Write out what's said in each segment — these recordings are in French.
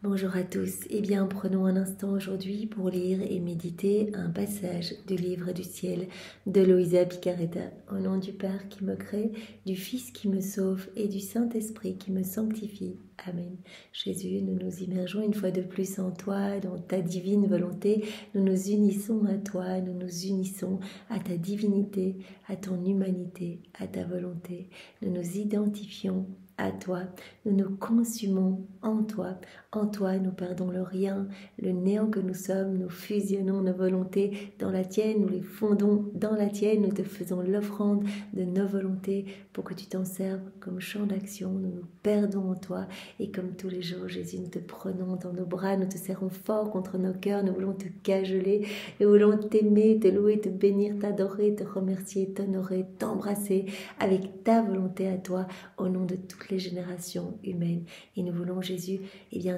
Bonjour à tous. Eh bien, prenons un instant aujourd'hui pour lire et méditer un passage du livre du ciel de Loïsa Piccarreta. Au nom du Père qui me crée, du Fils qui me sauve et du Saint-Esprit qui me sanctifie. Amen. Jésus, nous nous immergeons une fois de plus en toi, dans ta divine volonté. Nous nous unissons à toi, nous nous unissons à ta divinité, à ton humanité, à ta volonté. Nous nous identifions à toi, nous nous consumons en toi. En toi, nous perdons le rien, le néant que nous sommes, nous fusionnons nos volontés dans la tienne, nous les fondons dans la tienne, nous te faisons l'offrande de nos volontés pour que tu t'en serves comme champ d'action. Nous nous perdons en toi et comme tous les jours, Jésus, nous te prenons dans nos bras, nous te serrons fort contre nos cœurs, nous voulons te cajoler, nous voulons t'aimer, te louer, te bénir, t'adorer, te remercier, t'honorer, t'embrasser avec ta volonté à toi au nom de toutes les générations humaines. Et nous voulons, Jésus,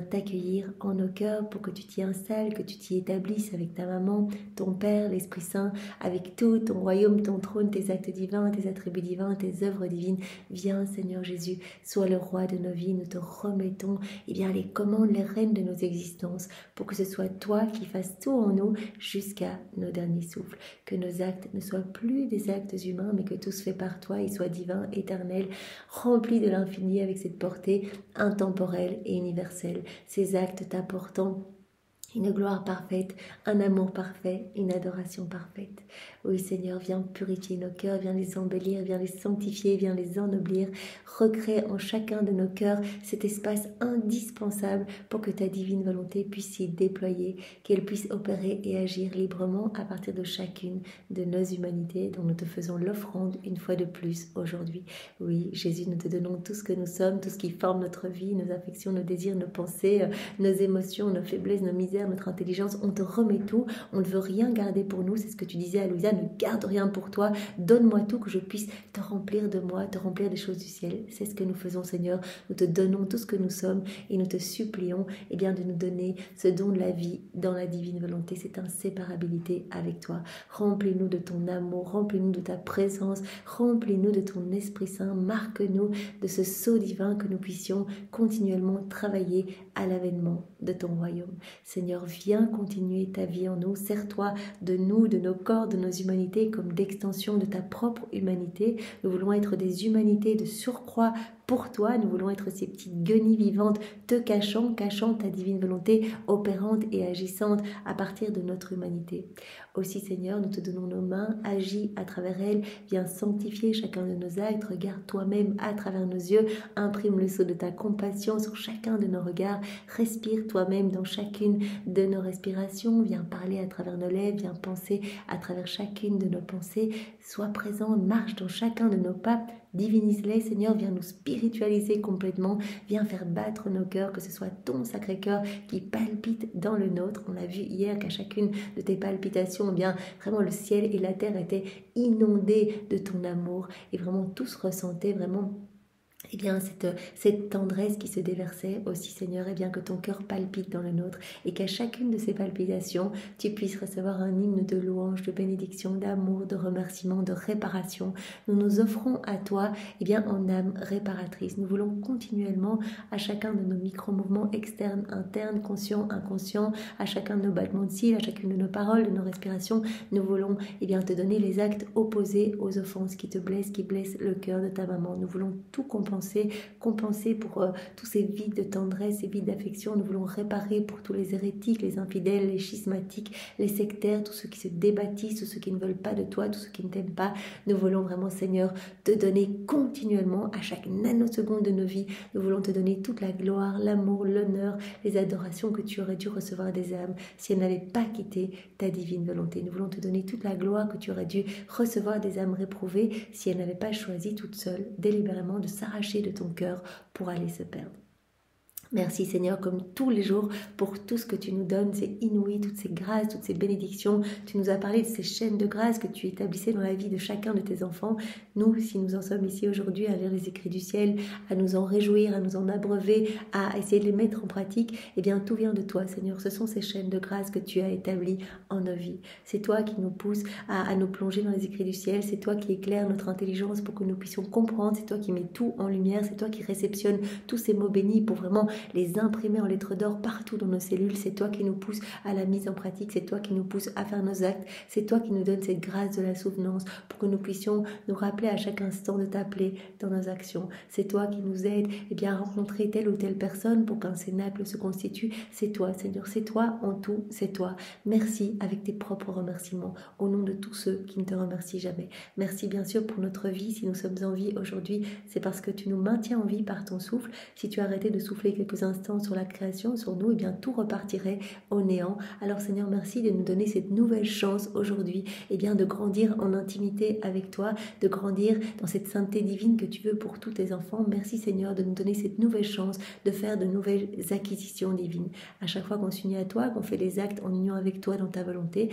t'accueillir en nos cœurs pour que tu t'y installes, que tu t'y établisses avec ta maman, ton Père, l'Esprit Saint, avec tout ton royaume, ton trône, tes actes divins, tes attributs divins, tes œuvres divines. Viens, Seigneur Jésus, sois le roi de nos vies. Nous te remettons les commandes, les rênes de nos existences pour que ce soit toi qui fasses tout en nous jusqu'à nos derniers souffles. Que nos actes ne soient plus des actes humains, mais que tout se fait par toi et soit divin, éternel, rempli de l'infini avec cette portée intemporelle et universelle. Ces actes t'apportant une gloire parfaite, un amour parfait, une adoration parfaite. Oui Seigneur, viens purifier nos cœurs, viens les embellir, viens les sanctifier, viens les ennoblir. Recrée en chacun de nos cœurs cet espace indispensable pour que ta divine volonté puisse s'y déployer, qu'elle puisse opérer et agir librement à partir de chacune de nos humanités dont nous te faisons l'offrande une fois de plus aujourd'hui. Oui Jésus, nous te donnons tout ce que nous sommes, tout ce qui forme notre vie, nos affections, nos désirs, nos pensées, nos émotions, nos faiblesses, nos misères, notre intelligence, on te remet tout, on ne veut rien garder pour nous, c'est ce que tu disais à Louisa, ne garde rien pour toi, donne-moi tout que je puisse te remplir de moi, te remplir des choses du ciel. C'est ce que nous faisons Seigneur, nous te donnons tout ce que nous sommes et nous te supplions de nous donner ce don de la vie dans la divine volonté, cette inséparabilité avec toi. Remplis-nous de ton amour, remplis-nous de ta présence, remplis-nous de ton Esprit Saint, marque-nous de ce sceau divin que nous puissions continuellement travailler à l'avènement de ton royaume. Seigneur, viens continuer ta vie en nous, sers-toi de nous, de nos corps, de nos humanités comme d'extension de ta propre humanité. Nous voulons être des humanités de surcroît pour toi, nous voulons être ces petites guenilles vivantes, te cachant ta divine volonté opérante et agissante à partir de notre humanité. Aussi Seigneur, nous te donnons nos mains, agis à travers elles, viens sanctifier chacun de nos actes, regarde toi-même à travers nos yeux, imprime le sceau de ta compassion sur chacun de nos regards, respire toi-même dans chacune de nos respirations, viens parler à travers nos lèvres, viens penser à travers chacune de nos pensées, sois présent, marche dans chacun de nos pas, divinise-les Seigneur, viens nous spiritualiser complètement, viens faire battre nos cœurs, que ce soit ton Sacré-Cœur qui palpite dans le nôtre. On a vu hier qu'à chacune de tes palpitations, vraiment le ciel et la terre étaient inondés de ton amour et vraiment tous ressentaient vraiment cette tendresse qui se déversait aussi, Seigneur, que ton cœur palpite dans le nôtre et qu'à chacune de ces palpitations, tu puisses recevoir un hymne de louange, de bénédiction, d'amour, de remerciement, de réparation. Nous nous offrons à toi, en âme réparatrice. Nous voulons continuellement, à chacun de nos micro-mouvements externes, internes, conscients, inconscients, à chacun de nos battements de cils, à chacune de nos paroles, de nos respirations, nous voulons, te donner les actes opposés aux offenses qui te blessent, qui blessent le cœur de ta maman. Nous voulons tout compenser pour tous ces vides de tendresse, ces vides d'affection. Nous voulons réparer pour tous les hérétiques, les infidèles, les schismatiques, les sectaires, tous ceux qui se débâtissent, tous ceux qui ne veulent pas de toi, tous ceux qui ne t'aiment pas. Nous voulons vraiment, Seigneur, te donner continuellement à chaque nanoseconde de nos vies. Nous voulons te donner toute la gloire, l'amour, l'honneur, les adorations que tu aurais dû recevoir des âmes si elles n'avaient pas quitté ta divine volonté. Nous voulons te donner toute la gloire que tu aurais dû recevoir des âmes réprouvées si elles n'avaient pas choisi toutes seules, délibérément, de s'arracher de ton cœur pour aller se perdre. Merci Seigneur, comme tous les jours, pour tout ce que tu nous donnes, c'est inouï, toutes ces grâces, toutes ces bénédictions. Tu nous as parlé de ces chaînes de grâce que tu établissais dans la vie de chacun de tes enfants. Nous, si nous en sommes ici aujourd'hui à lire les écrits du ciel, à nous en réjouir, à nous en abreuver, à essayer de les mettre en pratique, tout vient de toi Seigneur. Ce sont ces chaînes de grâce que tu as établies en nos vies. C'est toi qui nous pousse à nous plonger dans les écrits du ciel, c'est toi qui éclaire notre intelligence pour que nous puissions comprendre, c'est toi qui mets tout en lumière, c'est toi qui réceptionne tous ces mots bénis pour vraiment les imprimer en lettres d'or partout dans nos cellules. C'est toi qui nous pousse à la mise en pratique, c'est toi qui nous pousse à faire nos actes, c'est toi qui nous donne cette grâce de la souvenance pour que nous puissions nous rappeler à chaque instant de t'appeler dans nos actions. C'est toi qui nous aide à rencontrer telle ou telle personne pour qu'un cénacle se constitue. C'est toi, Seigneur, c'est toi en tout, c'est toi. Merci avec tes propres remerciements au nom de tous ceux qui ne te remercient jamais. Merci bien sûr pour notre vie. Si nous sommes en vie aujourd'hui, c'est parce que tu nous maintiens en vie par ton souffle. Si tu arrêtais de souffler quelques instants sur la création, sur nous, tout repartirait au néant. Alors Seigneur, merci de nous donner cette nouvelle chance aujourd'hui, de grandir en intimité avec toi, de grandir dans cette sainteté divine que tu veux pour tous tes enfants. Merci Seigneur de nous donner cette nouvelle chance de faire de nouvelles acquisitions divines. À chaque fois qu'on s'unit à toi, qu'on fait des actes en union avec toi dans ta volonté,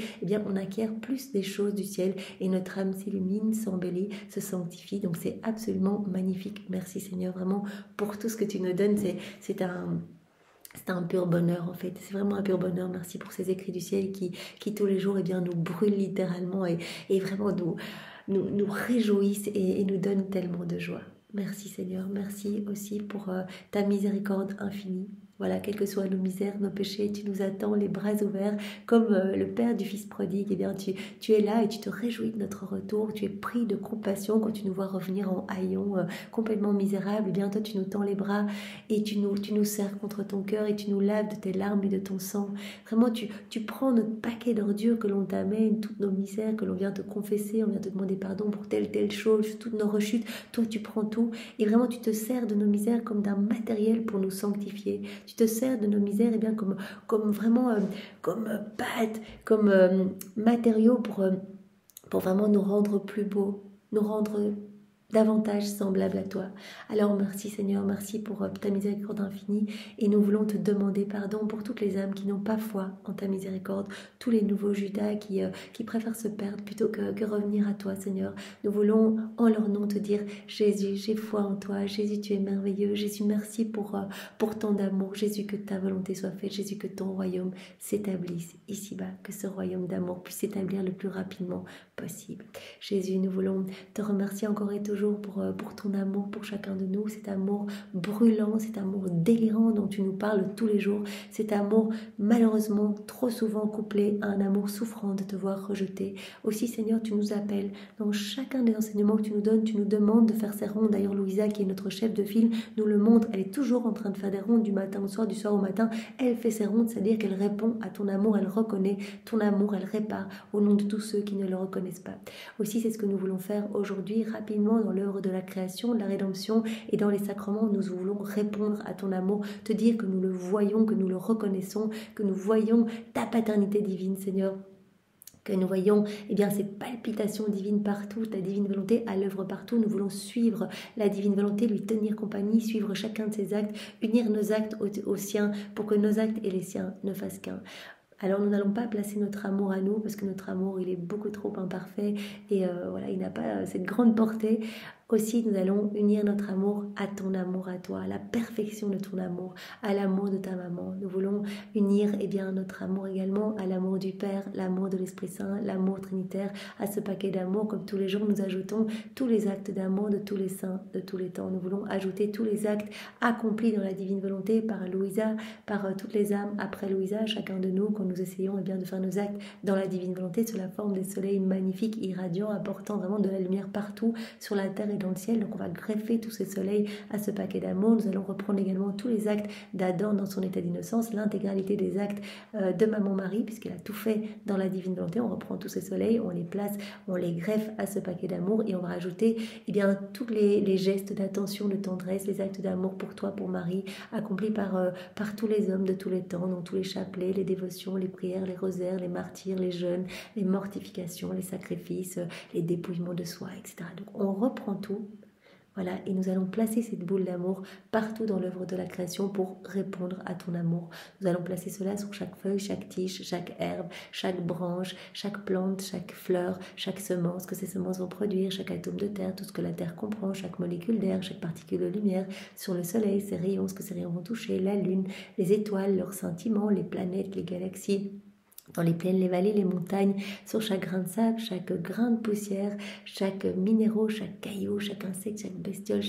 on acquiert plus des choses du ciel et notre âme s'illumine, s'embellit, se sanctifie. Donc c'est absolument magnifique. Merci Seigneur vraiment pour tout ce que tu nous donnes. C'est un pur bonheur en fait, c'est vraiment un pur bonheur. Merci pour ces écrits du ciel qui tous les jours nous brûlent littéralement et vraiment nous réjouissent et nous donnent tellement de joie. Merci Seigneur, merci aussi pour ta miséricorde infinie. Voilà, quelles que soient nos misères, nos péchés, tu nous attends les bras ouverts comme le Père du Fils prodigue. Tu es là et tu te réjouis de notre retour. Tu es pris de compassion quand tu nous vois revenir en haillons complètement misérables. Toi, tu nous tends les bras et tu nous serres contre ton cœur et tu nous laves de tes larmes et de ton sang. Vraiment, tu prends notre paquet d'ordures que l'on t'amène, toutes nos misères que l'on vient te confesser, on vient te demander pardon pour telle chose, toutes nos rechutes. Toi, tu prends tout et vraiment, tu te sers de nos misères comme d'un matériel pour nous sanctifier. Tu te sers de nos misères comme vraiment comme pâte, comme matériau pour vraiment nous rendre plus beaux, nous rendre davantage semblable à toi. Alors merci Seigneur, merci pour ta miséricorde infinie et nous voulons te demander pardon pour toutes les âmes qui n'ont pas foi en ta miséricorde, tous les nouveaux Judas qui préfèrent se perdre plutôt que revenir à toi Seigneur. Nous voulons en leur nom te dire Jésus, j'ai foi en toi, Jésus tu es merveilleux, Jésus merci pour tant d'amour, Jésus que ta volonté soit faite, Jésus que ton royaume s'établisse ici-bas, que ce royaume d'amour puisse s'établir le plus rapidement possible. Jésus, nous voulons te remercier encore et toujours pour ton amour pour chacun de nous, cet amour brûlant, cet amour délirant dont tu nous parles tous les jours, cet amour malheureusement trop souvent couplé à un amour souffrant de te voir rejeté. Aussi Seigneur, tu nous appelles dans chacun des enseignements que tu nous donnes, tu nous demandes de faire ces rondes. D'ailleurs Louisa qui est notre chef de file nous le montre, elle est toujours en train de faire des rondes du matin au soir, du soir au matin, elle fait ses rondes, c'est-à-dire qu'elle répond à ton amour, elle reconnaît ton amour, elle répare au nom de tous ceux qui ne le reconnaissent pas. Aussi c'est ce que nous voulons faire aujourd'hui rapidement dans l'œuvre de la création, de la rédemption et dans les sacrements. Nous voulons répondre à ton amour, te dire que nous le voyons, que nous le reconnaissons, que nous voyons ta paternité divine Seigneur, que nous voyons ces palpitations divines partout, ta divine volonté à l'œuvre partout. Nous voulons suivre la divine volonté, lui tenir compagnie, suivre chacun de ses actes, unir nos actes aux siens pour que nos actes et les siens ne fassent qu'un. Alors nous n'allons pas placer notre amour à nous parce que notre amour il est beaucoup trop imparfait et il n'a pas cette grande portée. Aussi nous allons unir notre amour à ton amour à toi, à la perfection de ton amour, à l'amour de ta maman. Nous voulons unir notre amour également à l'amour du Père, l'amour de l'Esprit Saint, l'amour trinitaire, à ce paquet d'amour. Comme tous les jours nous ajoutons tous les actes d'amour de tous les saints de tous les temps. Nous voulons ajouter tous les actes accomplis dans la divine volonté par Louisa, par toutes les âmes après Louisa, chacun de nous quand nous essayons de faire nos actes dans la divine volonté sous la forme des soleils magnifiques, irradiants, apportant vraiment de la lumière partout sur la terre et dans le ciel. Donc on va greffer tous ces soleils à ce paquet d'amour. Nous allons reprendre également tous les actes d'Adam dans son état d'innocence, l'intégralité des actes de Maman Marie, puisqu'elle a tout fait dans la divine volonté. On reprend tous ces soleils, on les place, on les greffe à ce paquet d'amour et on va rajouter tous les gestes d'attention, de tendresse, les actes d'amour pour toi, pour Marie, accomplis par tous les hommes de tous les temps, donc tous les chapelets, les dévotions, les prières, les rosaires, les martyrs, les jeûnes, les mortifications, les sacrifices, les dépouillements de soi, etc. Donc on reprend tout. Voilà, et nous allons placer cette boule d'amour partout dans l'œuvre de la création pour répondre à ton amour. Nous allons placer cela sur chaque feuille, chaque tige, chaque herbe, chaque branche, chaque plante, chaque fleur, chaque semence que ces semences vont produire, chaque atome de terre, tout ce que la terre comprend, chaque molécule d'air, chaque particule de lumière, sur le soleil, ses rayons, ce que ces rayons vont toucher, la lune, les étoiles, leurs scintillements, les planètes, les galaxies, dans les plaines, les vallées, les montagnes, sur chaque grain de sable, chaque grain de poussière, chaque minéraux, chaque caillou, chaque insecte, chaque bestiole,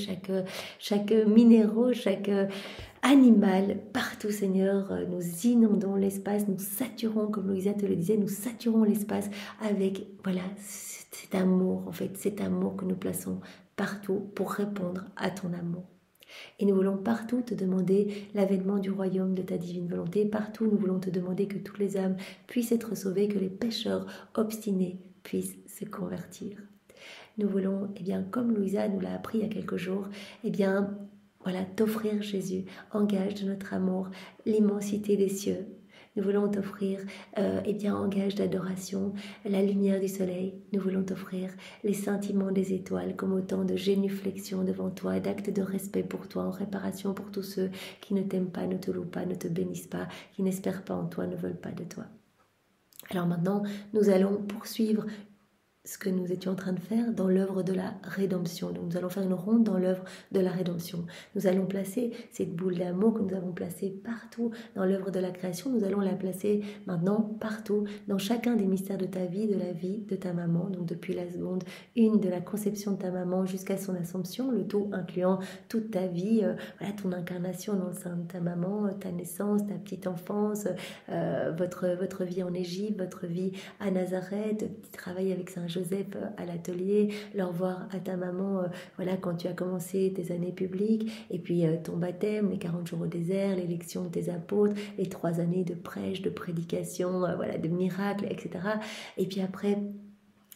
chaque minéraux, chaque animal, partout Seigneur, nous inondons l'espace, nous saturons, comme Louisa te le disait, nous saturons l'espace avec, voilà, cet amour, en fait, cet amour que nous plaçons partout pour répondre à ton amour. Et nous voulons partout te demander l'avènement du royaume de ta divine volonté. Partout, nous voulons te demander que toutes les âmes puissent être sauvées, que les pécheurs obstinés puissent se convertir. Nous voulons, eh bien, comme Louisa nous l'a appris il y a quelques jours, eh bien, voilà, t'offrir Jésus, en gage de notre amour, l'immensité des cieux. Nous voulons t'offrir, eh bien, en gage d'adoration, la lumière du soleil. Nous voulons t'offrir les scintillements des étoiles comme autant de génuflexions devant toi, d'actes de respect pour toi, en réparation pour tous ceux qui ne t'aiment pas, ne te louent pas, ne te bénissent pas, qui n'espèrent pas en toi, ne veulent pas de toi. Alors maintenant, nous allons poursuivre ce que nous étions en train de faire dans l'œuvre de la rédemption. Donc nous allons faire une ronde dans l'œuvre de la rédemption. Nous allons placer cette boule d'amour que nous avons placée partout dans l'œuvre de la création. Nous allons la placer maintenant partout dans chacun des mystères de ta vie, de la vie de ta maman. Donc depuis la seconde 1 de la conception de ta maman jusqu'à son assomption, le tout incluant toute ta vie, voilà, ton incarnation dans le sein de ta maman, ta naissance, ta petite enfance, votre vie en Égypte, votre vie à Nazareth, tu travailles avec Saint Joseph à l'atelier, leur voir à ta maman, voilà, quand tu as commencé tes années publiques, et puis ton baptême, les 40 jours au désert, l'élection de tes apôtres, les 3 années de prêche, de prédication, voilà, de miracles, etc. Et puis après,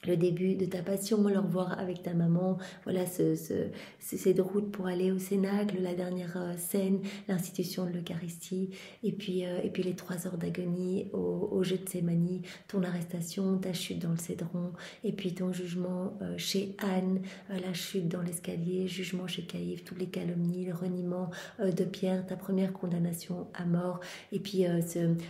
le début de ta passion, leur voir avec ta maman, voilà cette route pour aller au Cénacle, la dernière scène, l'institution de l'Eucharistie, et puis les 3 heures d'agonie au Gethsémani, ton arrestation, ta chute dans le Cédron, et puis ton jugement chez Anne, la chute dans l'escalier, jugement chez Caïphe, toutes les calomnies, le reniement de Pierre, ta première condamnation à mort, et puis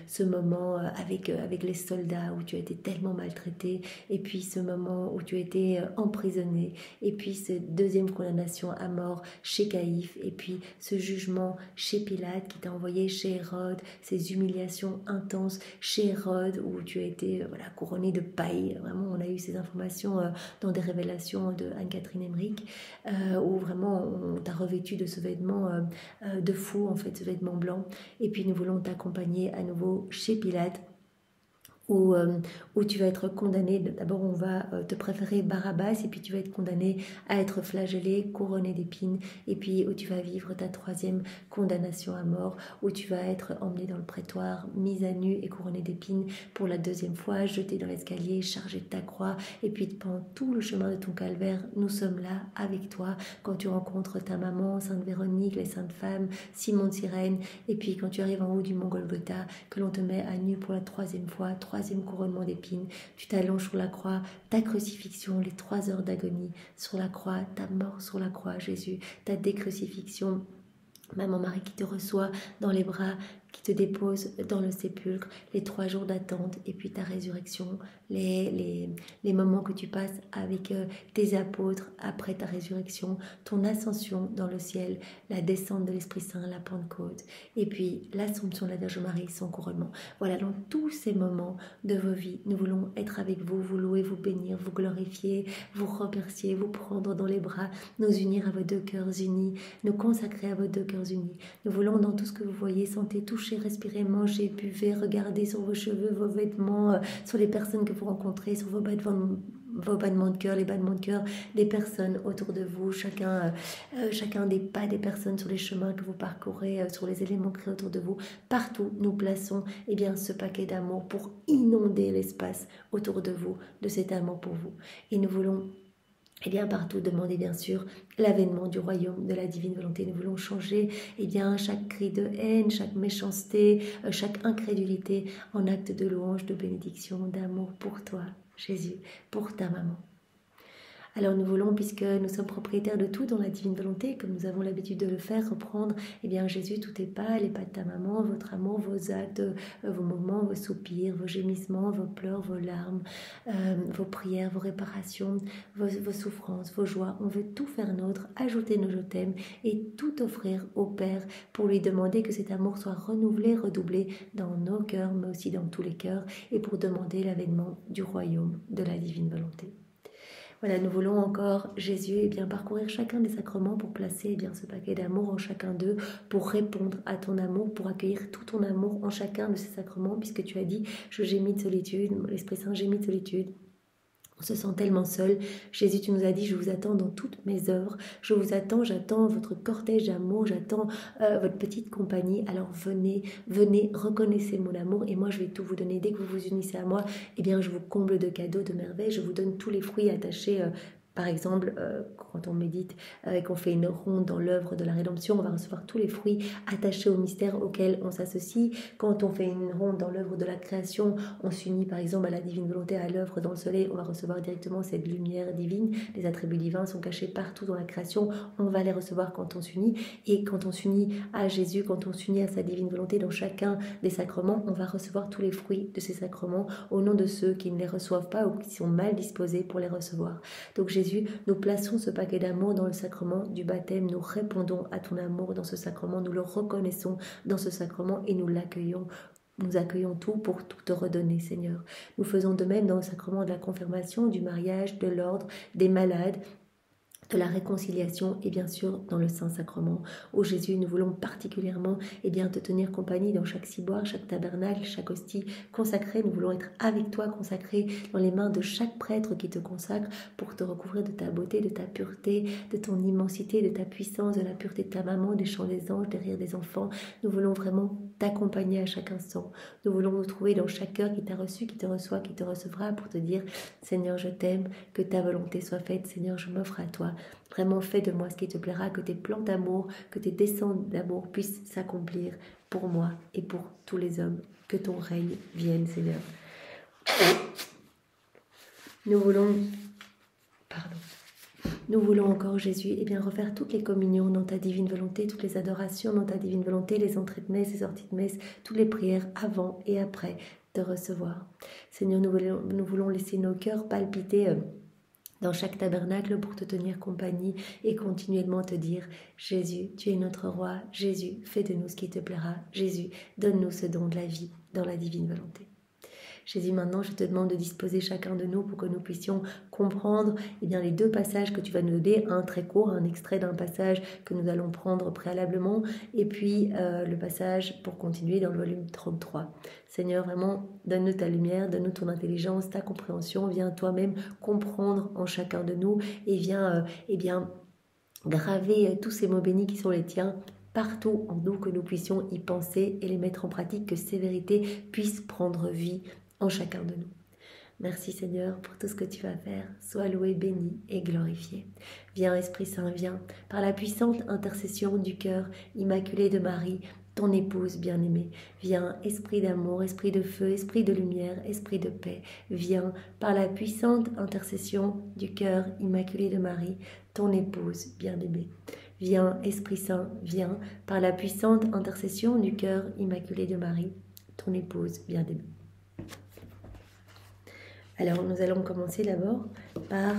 ce moment avec les soldats où tu as été tellement maltraité, et puis ce moment où tu as été emprisonné, et puis cette deuxième condamnation à mort chez Caïphe, et puis ce jugement chez Pilate qui t'a envoyé chez Hérode, ces humiliations intenses chez Hérode où tu as été voilà, couronné de paille. Vraiment, on a eu ces informations dans des révélations de Anne-Catherine Emmerich, où vraiment on t'a revêtu de ce vêtement de fou, en fait, ce vêtement blanc. Et puis nous voulons t'accompagner à nouveau chez Pilate, où tu vas être condamné. D'abord on va te préférer Barabbas, et puis tu vas être condamné à être flagellé, couronné d'épines, et puis où tu vas vivre ta 3e condamnation à mort, où tu vas être emmené dans le prétoire, mis à nu et couronné d'épines pour la 2e fois, jeté dans l'escalier, chargé de ta croix, et puis pendant tout le chemin de ton calvaire, nous sommes là avec toi quand tu rencontres ta maman, Sainte Véronique, les saintes femmes, Simon de Cyrène, et puis quand tu arrives en haut du mont Golgotha, que l'on te met à nu pour la 3e fois, 3e couronnement d'épines, tu t'allonges sur la croix, ta crucifixion, les 3 heures d'agonie sur la croix, ta mort sur la croix, Jésus, ta décrucifixion, Maman Marie qui te reçoit dans les bras, qui te dépose dans le sépulcre, les 3 jours d'attente, et puis ta résurrection, les moments que tu passes avec tes apôtres après ta résurrection, ton ascension dans le ciel, la descente de l'Esprit Saint, la Pentecôte, et puis l'Assomption de la Vierge Marie, son couronnement. Voilà, dans tous ces moments de vos vies, nous voulons être avec vous, vous louer, vous bénir, vous glorifier, vous remercier, vous prendre dans les bras, nous unir à vos 2 cœurs unis, nous consacrer à vos 2 cœurs unis. Nous voulons dans tout ce que vous voyez, sentez, touchez, respirez, mangez, buvez, regardez sur vos cheveux, vos vêtements, sur les personnes que vous rencontrez, sur vos battements de cœur, les battements de cœur des personnes autour de vous, chacun des pas des personnes sur les chemins que vous parcourez, sur les éléments créés autour de vous. Partout, nous plaçons ce paquet d'amour pour inonder l'espace autour de vous, de cet amour pour vous. Et nous voulons partout demander bien sûr l'avènement du royaume de la divine volonté. Nous voulons changer chaque cri de haine, chaque méchanceté, chaque incrédulité en acte de louange, de bénédiction, d'amour pour toi, Jésus, pour ta maman. Alors nous voulons, puisque nous sommes propriétaires de tout dans la divine volonté, comme nous avons l'habitude de le faire, reprendre, eh bien Jésus, tous tes pas, les pas de ta maman, votre amour, vos actes, vos mouvements, vos soupirs, vos gémissements, vos pleurs, vos larmes, vos prières, vos réparations, vos souffrances, vos joies. On veut tout faire nôtre, ajouter nos je t'aime et tout offrir au Père pour lui demander que cet amour soit renouvelé, redoublé dans nos cœurs, mais aussi dans tous les cœurs, et pour demander l'avènement du royaume de la divine volonté. Voilà, nous voulons encore, Jésus, eh bien, parcourir chacun des sacrements pour placer eh bien, ce paquet d'amour en chacun d'eux, pour répondre à ton amour, pour accueillir tout ton amour en chacun de ces sacrements, puisque tu as dit, je gémis de solitude, l'Esprit Saint gémit de solitude. On se sent tellement seul. Jésus, tu nous as dit, je vous attends dans toutes mes œuvres. Je vous attends, j'attends votre cortège d'amour, j'attends votre petite compagnie. Alors venez, venez, reconnaissez mon amour et moi je vais tout vous donner. Dès que vous vous unissez à moi, eh bien je vous comble de cadeaux, de merveilles. Je vous donne tous les fruits attachés. Par exemple, quand on médite et qu'on fait une ronde dans l'œuvre de la rédemption, on va recevoir tous les fruits attachés au mystère auquel on s'associe. Quand on fait une ronde dans l'œuvre de la création, on s'unit par exemple à la divine volonté, à l'œuvre dans le soleil, on va recevoir directement cette lumière divine. Les attributs divins sont cachés partout dans la création, on va les recevoir quand on s'unit. Et quand on s'unit à Jésus, quand on s'unit à sa divine volonté dans chacun des sacrements, on va recevoir tous les fruits de ces sacrements au nom de ceux qui ne les reçoivent pas ou qui sont mal disposés pour les recevoir. Donc Jésus, nous plaçons ce paquet d'amour dans le sacrement du baptême, nous répondons à ton amour dans ce sacrement, nous le reconnaissons dans ce sacrement et nous l'accueillons. Nous accueillons tout pour tout te redonner, Seigneur. Nous faisons de même dans le sacrement de la confirmation, du mariage, de l'ordre, des malades, de la réconciliation et bien sûr dans le Saint-Sacrement. Ô Jésus, nous voulons particulièrement te tenir compagnie dans chaque ciboire, chaque tabernacle, chaque hostie consacrée. Nous voulons être avec toi consacrés dans les mains de chaque prêtre qui te consacre pour te recouvrir de ta beauté, de ta pureté, de ton immensité, de ta puissance, de la pureté de ta maman, des chants des anges, des rires des enfants. Nous voulons vraiment t'accompagner à chaque instant. Nous voulons nous trouver dans chaque cœur qui t'a reçu, qui te reçoit, qui te recevra pour te dire Seigneur, je t'aime, que ta volonté soit faite. Seigneur, je m'offre à toi. Vraiment fais de moi ce qui te plaira, que tes plans d'amour, que tes desseins d'amour puissent s'accomplir pour moi et pour tous les hommes. Que ton règne vienne, Seigneur. Nous voulons encore, Jésus, refaire toutes les communions dans ta divine volonté, toutes les adorations dans ta divine volonté, les entrées de messe, les sorties de messe, toutes les prières avant et après te recevoir. Seigneur, nous voulons laisser nos cœurs palpiter dans chaque tabernacle pour te tenir compagnie et continuellement te dire Jésus, tu es notre roi. Jésus, fais de nous ce qui te plaira. Jésus, donne-nous ce don de la vie dans la divine volonté. Jésus, maintenant, je te demande de disposer chacun de nous pour que nous puissions comprendre les deux passages que tu vas nous donner, un très court, un extrait d'un passage que nous allons prendre préalablement, et puis le passage pour continuer dans le volume 33. Seigneur, vraiment, donne-nous ta lumière, donne-nous ton intelligence, ta compréhension, viens toi-même comprendre en chacun de nous et viens graver tous ces mots bénis qui sont les tiens partout en nous, que nous puissions y penser et les mettre en pratique, que ces vérités puissent prendre vie en chacun de nous. Merci Seigneur pour tout ce que tu vas faire. Sois loué, béni et glorifié. Viens Esprit Saint, viens, par la puissante intercession du cœur immaculé de Marie, ton épouse bien-aimée. Viens, Esprit d'amour, Esprit de feu, Esprit de lumière, Esprit de paix. Viens, par la puissante intercession du cœur immaculé de Marie, ton épouse bien-aimée. Viens, Esprit Saint, viens, par la puissante intercession du cœur immaculé de Marie, ton épouse bien-aimée. Alors, nous allons commencer d'abord par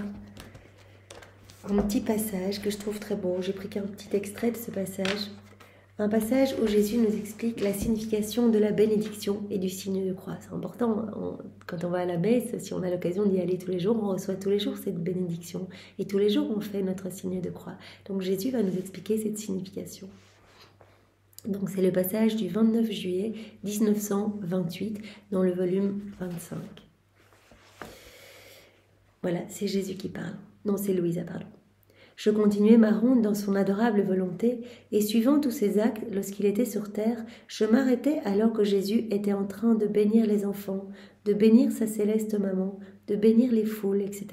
un petit passage que je trouve très beau. J'ai pris qu'un petit extrait de ce passage. Un passage où Jésus nous explique la signification de la bénédiction et du signe de croix. C'est important, quand on va à la messe, si on a l'occasion d'y aller tous les jours, on reçoit tous les jours cette bénédiction. Et tous les jours, on fait notre signe de croix. Donc Jésus va nous expliquer cette signification. Donc c'est le passage du 29 juillet 1928 dans le volume 25. Voilà, c'est Jésus qui parle. Non, c'est Louisa, pardon. Je continuais ma ronde dans son adorable volonté, et suivant tous ses actes, lorsqu'il était sur terre, je m'arrêtais alors que Jésus était en train de bénir les enfants, de bénir sa céleste maman, de bénir les foules, etc.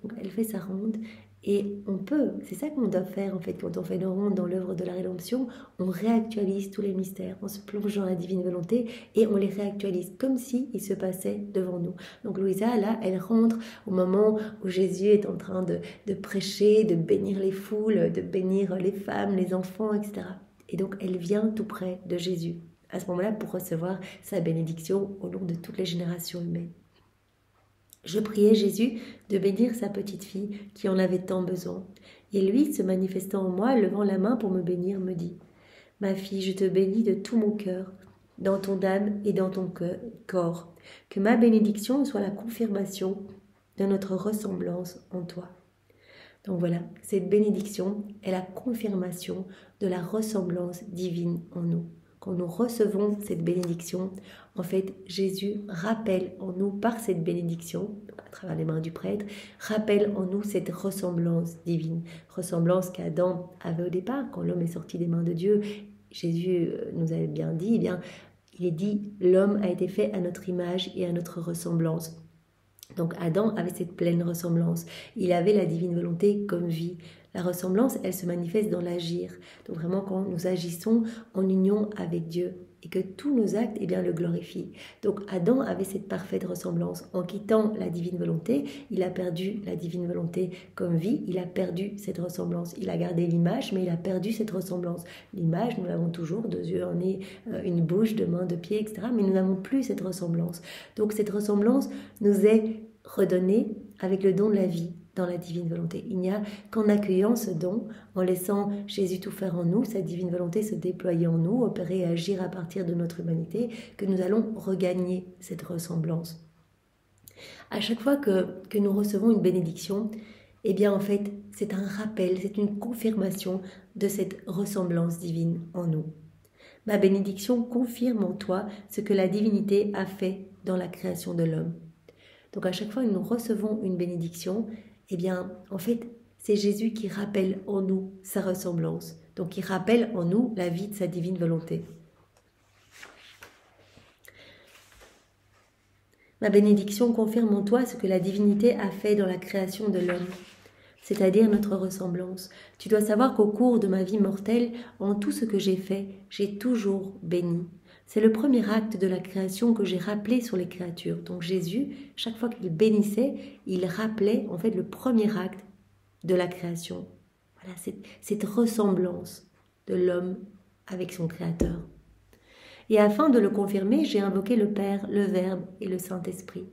Donc elle fait sa ronde, Et on peut, c'est ça qu'on doit faire en fait, quand on fait nos rondes dans l'œuvre de la rédemption, on réactualise tous les mystères, on se plonge dans la divine volonté et on les réactualise comme si ils se passaient devant nous. Donc Louisa, là, elle rentre au moment où Jésus est en train de prêcher, de bénir les foules, de bénir les femmes, les enfants, etc. Et donc elle vient tout près de Jésus, à ce moment-là, pour recevoir sa bénédiction au long de toutes les générations humaines. Je priais Jésus de bénir sa petite fille qui en avait tant besoin. Et lui, se manifestant en moi, levant la main pour me bénir, me dit « Ma fille, je te bénis de tout mon cœur, dans ton âme et dans ton corps. Que ma bénédiction soit la confirmation de notre ressemblance en toi. » Donc voilà, cette bénédiction est la confirmation de la ressemblance divine en nous. Quand nous recevons cette bénédiction, en fait, Jésus rappelle en nous, par cette bénédiction, à travers les mains du prêtre, rappelle en nous cette ressemblance divine. Ressemblance qu'Adam avait au départ, quand l'homme est sorti des mains de Dieu. Jésus nous avait bien dit, il est dit, l'homme a été fait à notre image et à notre ressemblance. Donc Adam avait cette pleine ressemblance. Il avait la divine volonté comme vie. La ressemblance, elle se manifeste dans l'agir. Donc vraiment quand nous agissons en union avec Dieu et que tous nos actes le glorifient. Donc Adam avait cette parfaite ressemblance. En quittant la divine volonté, il a perdu la divine volonté comme vie. Il a perdu cette ressemblance. Il a gardé l'image, mais il a perdu cette ressemblance. L'image, nous l'avons toujours, 2 yeux, un nez, une bouche, 2 mains, 2 pieds, etc. Mais nous n'avons plus cette ressemblance. Donc cette ressemblance nous est redonnée avec le don de la vie dans la divine volonté. Il n'y a qu'en accueillant ce don, en laissant Jésus tout faire en nous, sa divine volonté se déployer en nous, opérer et agir à partir de notre humanité, que nous allons regagner cette ressemblance. À chaque fois que nous recevons une bénédiction, en fait, c'est un rappel, c'est une confirmation de cette ressemblance divine en nous. Ma bénédiction confirme en toi ce que la divinité a fait dans la création de l'homme. Donc à chaque fois que nous recevons une bénédiction, en fait, c'est Jésus qui rappelle en nous sa ressemblance. Donc il rappelle en nous la vie de sa divine volonté. Ma bénédiction confirme en toi ce que la divinité a fait dans la création de l'homme, c'est-à-dire notre ressemblance. Tu dois savoir qu'au cours de ma vie mortelle, en tout ce que j'ai fait, j'ai toujours béni. C'est le premier acte de la création que j'ai rappelé sur les créatures. Donc Jésus, chaque fois qu'il bénissait, il rappelait en fait le premier acte de la création. Voilà, cette ressemblance de l'homme avec son Créateur. Et afin de le confirmer, j'ai invoqué le Père, le Verbe et le Saint-Esprit.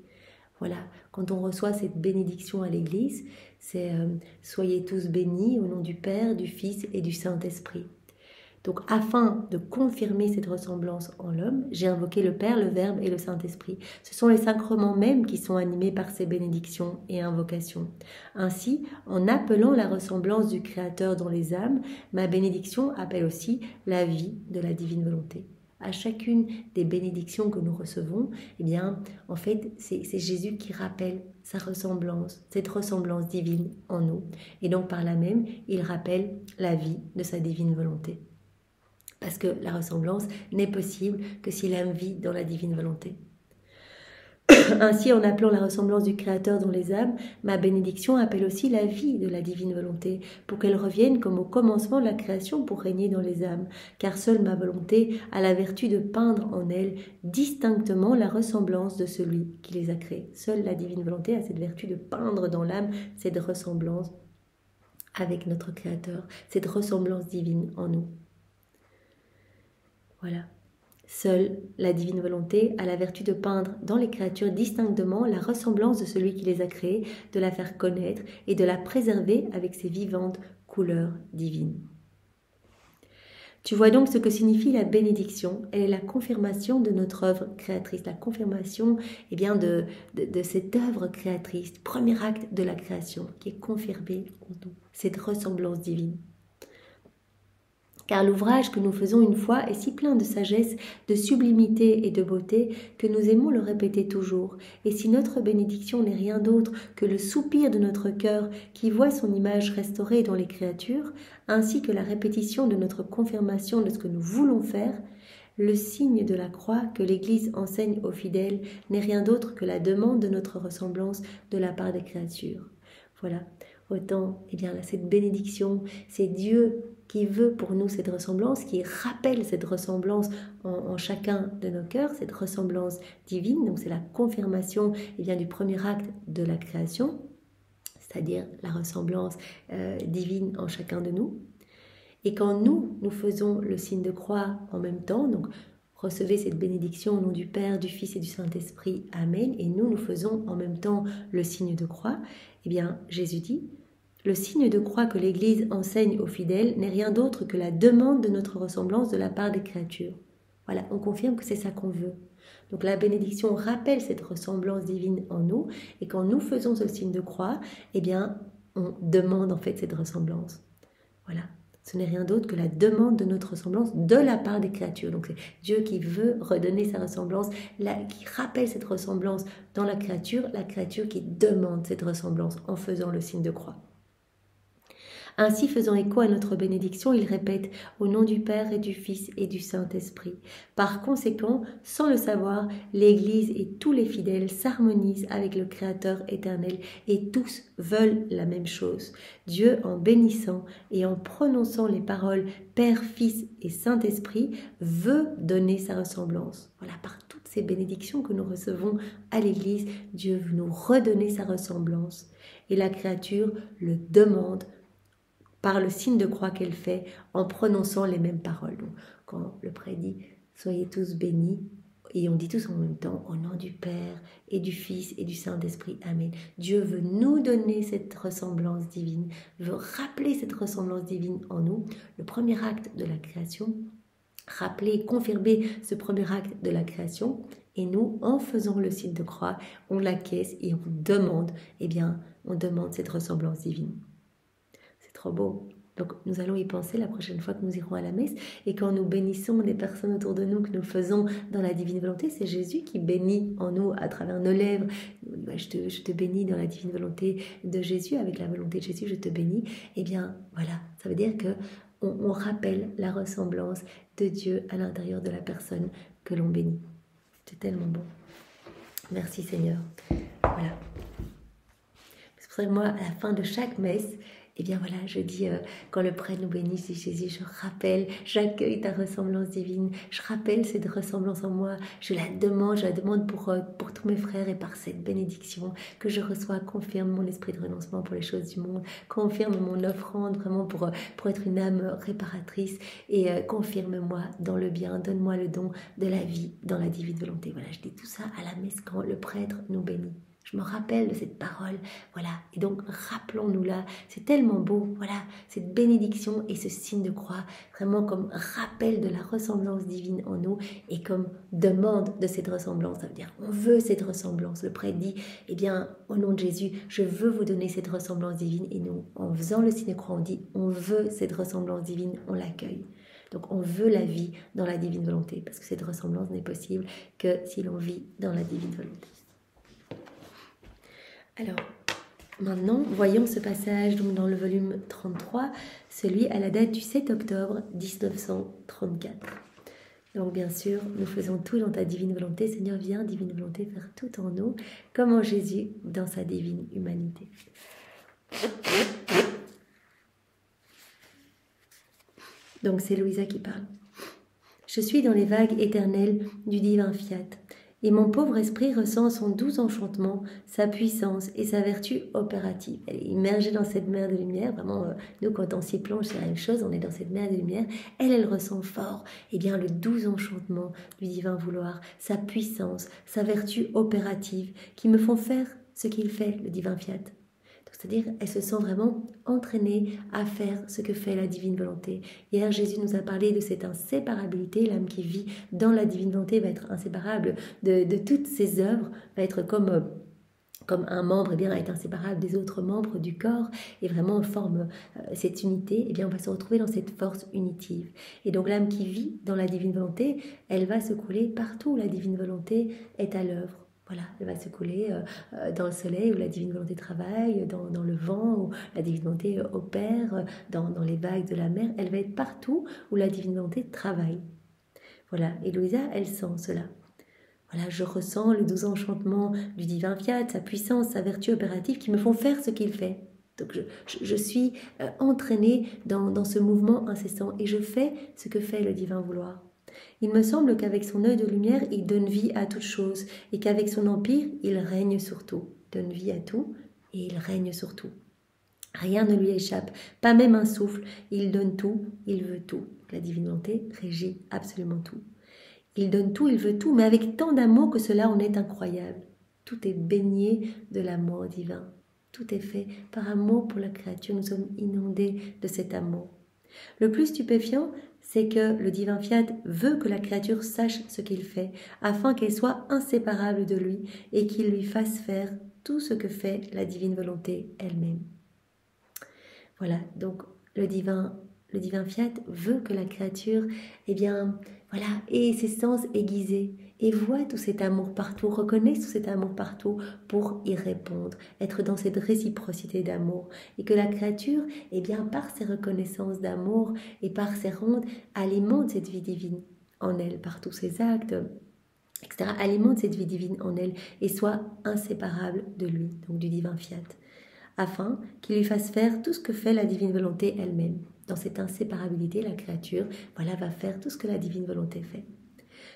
Voilà, quand on reçoit cette bénédiction à l'Église, c'est soyez tous bénis au nom du Père, du Fils et du Saint-Esprit. Donc, afin de confirmer cette ressemblance en l'homme, j'ai invoqué le Père, le Verbe et le Saint-Esprit. Ce sont les sacrements mêmes qui sont animés par ces bénédictions et invocations. Ainsi, en appelant la ressemblance du Créateur dans les âmes, ma bénédiction appelle aussi la vie de la divine volonté. À chacune des bénédictions que nous recevons, en fait, c'est Jésus qui rappelle sa ressemblance, cette ressemblance divine en nous. Et donc, par là même, il rappelle la vie de sa divine volonté. Parce que la ressemblance n'est possible que si l'âme vit dans la divine volonté. Ainsi, en appelant la ressemblance du Créateur dans les âmes, ma bénédiction appelle aussi la vie de la divine volonté, pour qu'elle revienne comme au commencement de la création pour régner dans les âmes, car seule ma volonté a la vertu de peindre en elle distinctement la ressemblance de celui qui les a créés. Seule la divine volonté a cette vertu de peindre dans l'âme cette ressemblance avec notre Créateur, cette ressemblance divine en nous. Voilà. Seule la divine volonté a la vertu de peindre dans les créatures distinctement la ressemblance de celui qui les a créées, de la faire connaître et de la préserver avec ses vivantes couleurs divines. Tu vois donc ce que signifie la bénédiction. Elle est la confirmation de notre œuvre créatrice, la confirmation de cette œuvre créatrice, premier acte de la création qui est confirmé en nous, cette ressemblance divine. Car l'ouvrage que nous faisons une fois est si plein de sagesse, de sublimité et de beauté que nous aimons le répéter toujours. Et si notre bénédiction n'est rien d'autre que le soupir de notre cœur qui voit son image restaurée dans les créatures, ainsi que la répétition de notre confirmation de ce que nous voulons faire, le signe de la croix que l'Église enseigne aux fidèles n'est rien d'autre que la demande de notre ressemblance de la part des créatures. Voilà. autant, eh bien, cette bénédiction, c'est Dieu qui veut pour nous cette ressemblance, qui rappelle cette ressemblance en chacun de nos cœurs, cette ressemblance divine. Donc c'est la confirmation du premier acte de la création, c'est-à-dire la ressemblance divine en chacun de nous. Et quand nous faisons le signe de croix en même temps, donc recevez cette bénédiction au nom du Père, du Fils et du Saint-Esprit. Amen. Et nous faisons en même temps le signe de croix. Eh bien, Jésus dit, le signe de croix que l'Église enseigne aux fidèles n'est rien d'autre que la demande de notre ressemblance de la part des créatures. Voilà, on confirme que c'est ça qu'on veut. Donc la bénédiction rappelle cette ressemblance divine en nous. Et quand nous faisons ce signe de croix, eh bien, on demande en fait cette ressemblance. Voilà. Ce n'est rien d'autre que la demande de notre ressemblance de la part des créatures. Donc c'est Dieu qui veut redonner sa ressemblance, qui rappelle cette ressemblance dans la créature qui demande cette ressemblance en faisant le signe de croix. Ainsi, faisant écho à notre bénédiction, il répète « Au nom du Père et du Fils et du Saint-Esprit ». Par conséquent, sans le savoir, l'Église et tous les fidèles s'harmonisent avec le Créateur éternel et tous veulent la même chose. Dieu, en bénissant et en prononçant les paroles « Père, Fils et Saint-Esprit », veut donner sa ressemblance. Voilà, par toutes ces bénédictions que nous recevons à l'Église, Dieu veut nous redonner sa ressemblance. Et la créature le demande par le signe de croix qu'elle fait en prononçant les mêmes paroles. Donc, quand le prêtre dit « Soyez tous bénis », et on dit tous en même temps « Au nom du Père et du Fils et du Saint-Esprit, Amen ». Dieu veut nous donner cette ressemblance divine, veut rappeler cette ressemblance divine en nous. Le premier acte de la création, rappeler, confirmer ce premier acte de la création. Et nous, en faisant le signe de croix, on l'acquiesce et on demande, on demande cette ressemblance divine. Trop beau. Donc nous allons y penser la prochaine fois que nous irons à la messe et quand nous bénissons les personnes autour de nous, que nous le faisons dans la divine volonté, c'est Jésus qui bénit en nous à travers nos lèvres. Je te bénis dans la divine volonté de Jésus, avec la volonté de Jésus, je te bénis. Eh bien voilà, ça veut dire que on rappelle la ressemblance de Dieu à l'intérieur de la personne que l'on bénit. C'est tellement bon. Merci Seigneur. Voilà. C'est pour ça que moi, à la fin de chaque messe, je dis, quand le prêtre nous bénit, c'est Jésus, je rappelle, j'accueille ta ressemblance divine, je rappelle cette ressemblance en moi, je la demande pour tous mes frères et par cette bénédiction que je reçois, confirme mon esprit de renoncement pour les choses du monde, confirme mon offrande vraiment pour être une âme réparatrice et confirme-moi dans le bien, donne-moi le don de la vie dans la divine volonté. Voilà, je dis tout ça à la messe quand le prêtre nous bénit. Je me rappelle de cette parole, voilà. Et donc, rappelons-nous-la. C'est tellement beau, voilà, cette bénédiction et ce signe de croix, vraiment comme rappel de la ressemblance divine en nous et comme demande de cette ressemblance. Ça veut dire, on veut cette ressemblance. Le prêtre dit, au nom de Jésus, je veux vous donner cette ressemblance divine. Et nous, en faisant le signe de croix, on dit, on veut cette ressemblance divine, on l'accueille. Donc, on veut la vie dans la divine volonté, parce que cette ressemblance n'est possible que si l'on vit dans la divine volonté. Alors, maintenant, voyons ce passage donc, dans le volume 33, celui à la date du 7 octobre 1934. Donc, bien sûr, nous faisons tout dans ta divine volonté. Seigneur, viens, divine volonté, faire tout en nous, comme en Jésus, dans sa divine humanité. Donc, c'est Louisa qui parle. Je suis dans les vagues éternelles du divin fiat. Et mon pauvre esprit ressent son doux enchantement, sa puissance et sa vertu opérative. Elle est immergée dans cette mer de lumière. Vraiment, nous, quand on s'y plonge, c'est la même chose. On est dans cette mer de lumière. Elle ressent fort le doux enchantement du divin vouloir, sa puissance, sa vertu opérative, qui me font faire ce qu'il fait, le divin fiat. C'est-à-dire, elle se sent vraiment entraînée à faire ce que fait la divine volonté. Hier, Jésus nous a parlé de cette inséparabilité. L'âme qui vit dans la divine volonté va être inséparable de toutes ses œuvres, va être comme un membre est inséparable des autres membres du corps et vraiment on forme cette unité, on va se retrouver dans cette force unitive. Et donc l'âme qui vit dans la divine volonté, elle va se couler partout où la divine volonté est à l'œuvre. Voilà, elle va se couler dans le soleil où la divine volonté travaille, dans le vent où la divine volonté opère, dans les vagues de la mer. Elle va être partout où la divine volonté travaille. Voilà, et Louisa, elle sent cela. Voilà, je ressens le doux enchantement du divin fiat, sa puissance, sa vertu opérative qui me font faire ce qu'il fait. Donc je suis entraînée dans ce mouvement incessant et je fais ce que fait le divin vouloir. Il me semble qu'avec son œil de lumière, il donne vie à toute chose et qu'avec son empire, il règne sur tout. Il donne vie à tout et il règne sur tout. Rien ne lui échappe, pas même un souffle. Il donne tout, il veut tout. La divine volonté régit absolument tout. Il donne tout, il veut tout, mais avec tant d'amour que cela en est incroyable. Tout est baigné de l'amour divin. Tout est fait par amour pour la créature. Nous sommes inondés de cet amour. Le plus stupéfiant, c'est que le divin fiat veut que la créature sache ce qu'il fait, afin qu'elle soit inséparable de lui et qu'il lui fasse faire tout ce que fait la divine volonté elle-même. Voilà, donc le divin fiat veut que la créature, ait ses sens aiguisés et voit tout cet amour partout, reconnaisse tout cet amour partout pour y répondre, être dans cette réciprocité d'amour. Et que la créature, par ses reconnaissances d'amour et par ses rondes, alimente cette vie divine en elle, par tous ses actes, etc., alimente cette vie divine en elle et soit inséparable de lui, donc du divin fiat, afin qu'il lui fasse faire tout ce que fait la divine volonté elle-même. Dans cette inséparabilité, la créature, va faire tout ce que la divine volonté fait.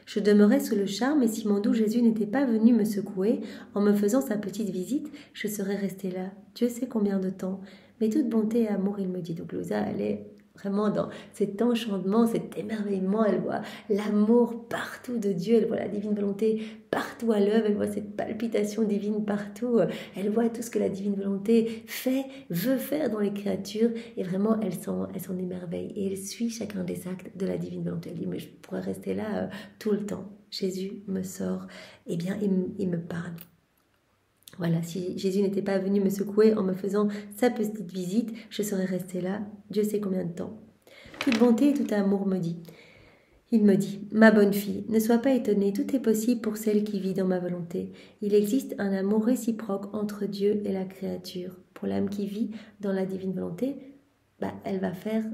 Je demeurais sous le charme et si mon doux Jésus n'était pas venu me secouer en me faisant sa petite visite, je serais restée là, Dieu sait combien de temps. Mais toute bonté et amour, il me dit. Donc Louisa, elle est vraiment dans cet enchantement, cet émerveillement. Elle voit l'amour partout de Dieu, elle voit la divine volonté partout à l'œuvre, elle voit cette palpitation divine partout, elle voit tout ce que la divine volonté fait, veut faire dans les créatures, et vraiment elle s'en émerveille et elle suit chacun des actes de la divine volonté. Elle dit mais je pourrais rester là tout le temps. Jésus me sort, il me parle. Voilà, si Jésus n'était pas venu me secouer en me faisant sa petite visite, je serais restée là, Dieu sait combien de temps. Toute bonté et tout amour me dit. Il me dit, ma bonne fille, ne sois pas étonnée, tout est possible pour celle qui vit dans ma volonté. Il existe un amour réciproque entre Dieu et la créature. Pour l'âme qui vit dans la divine volonté, elle va faire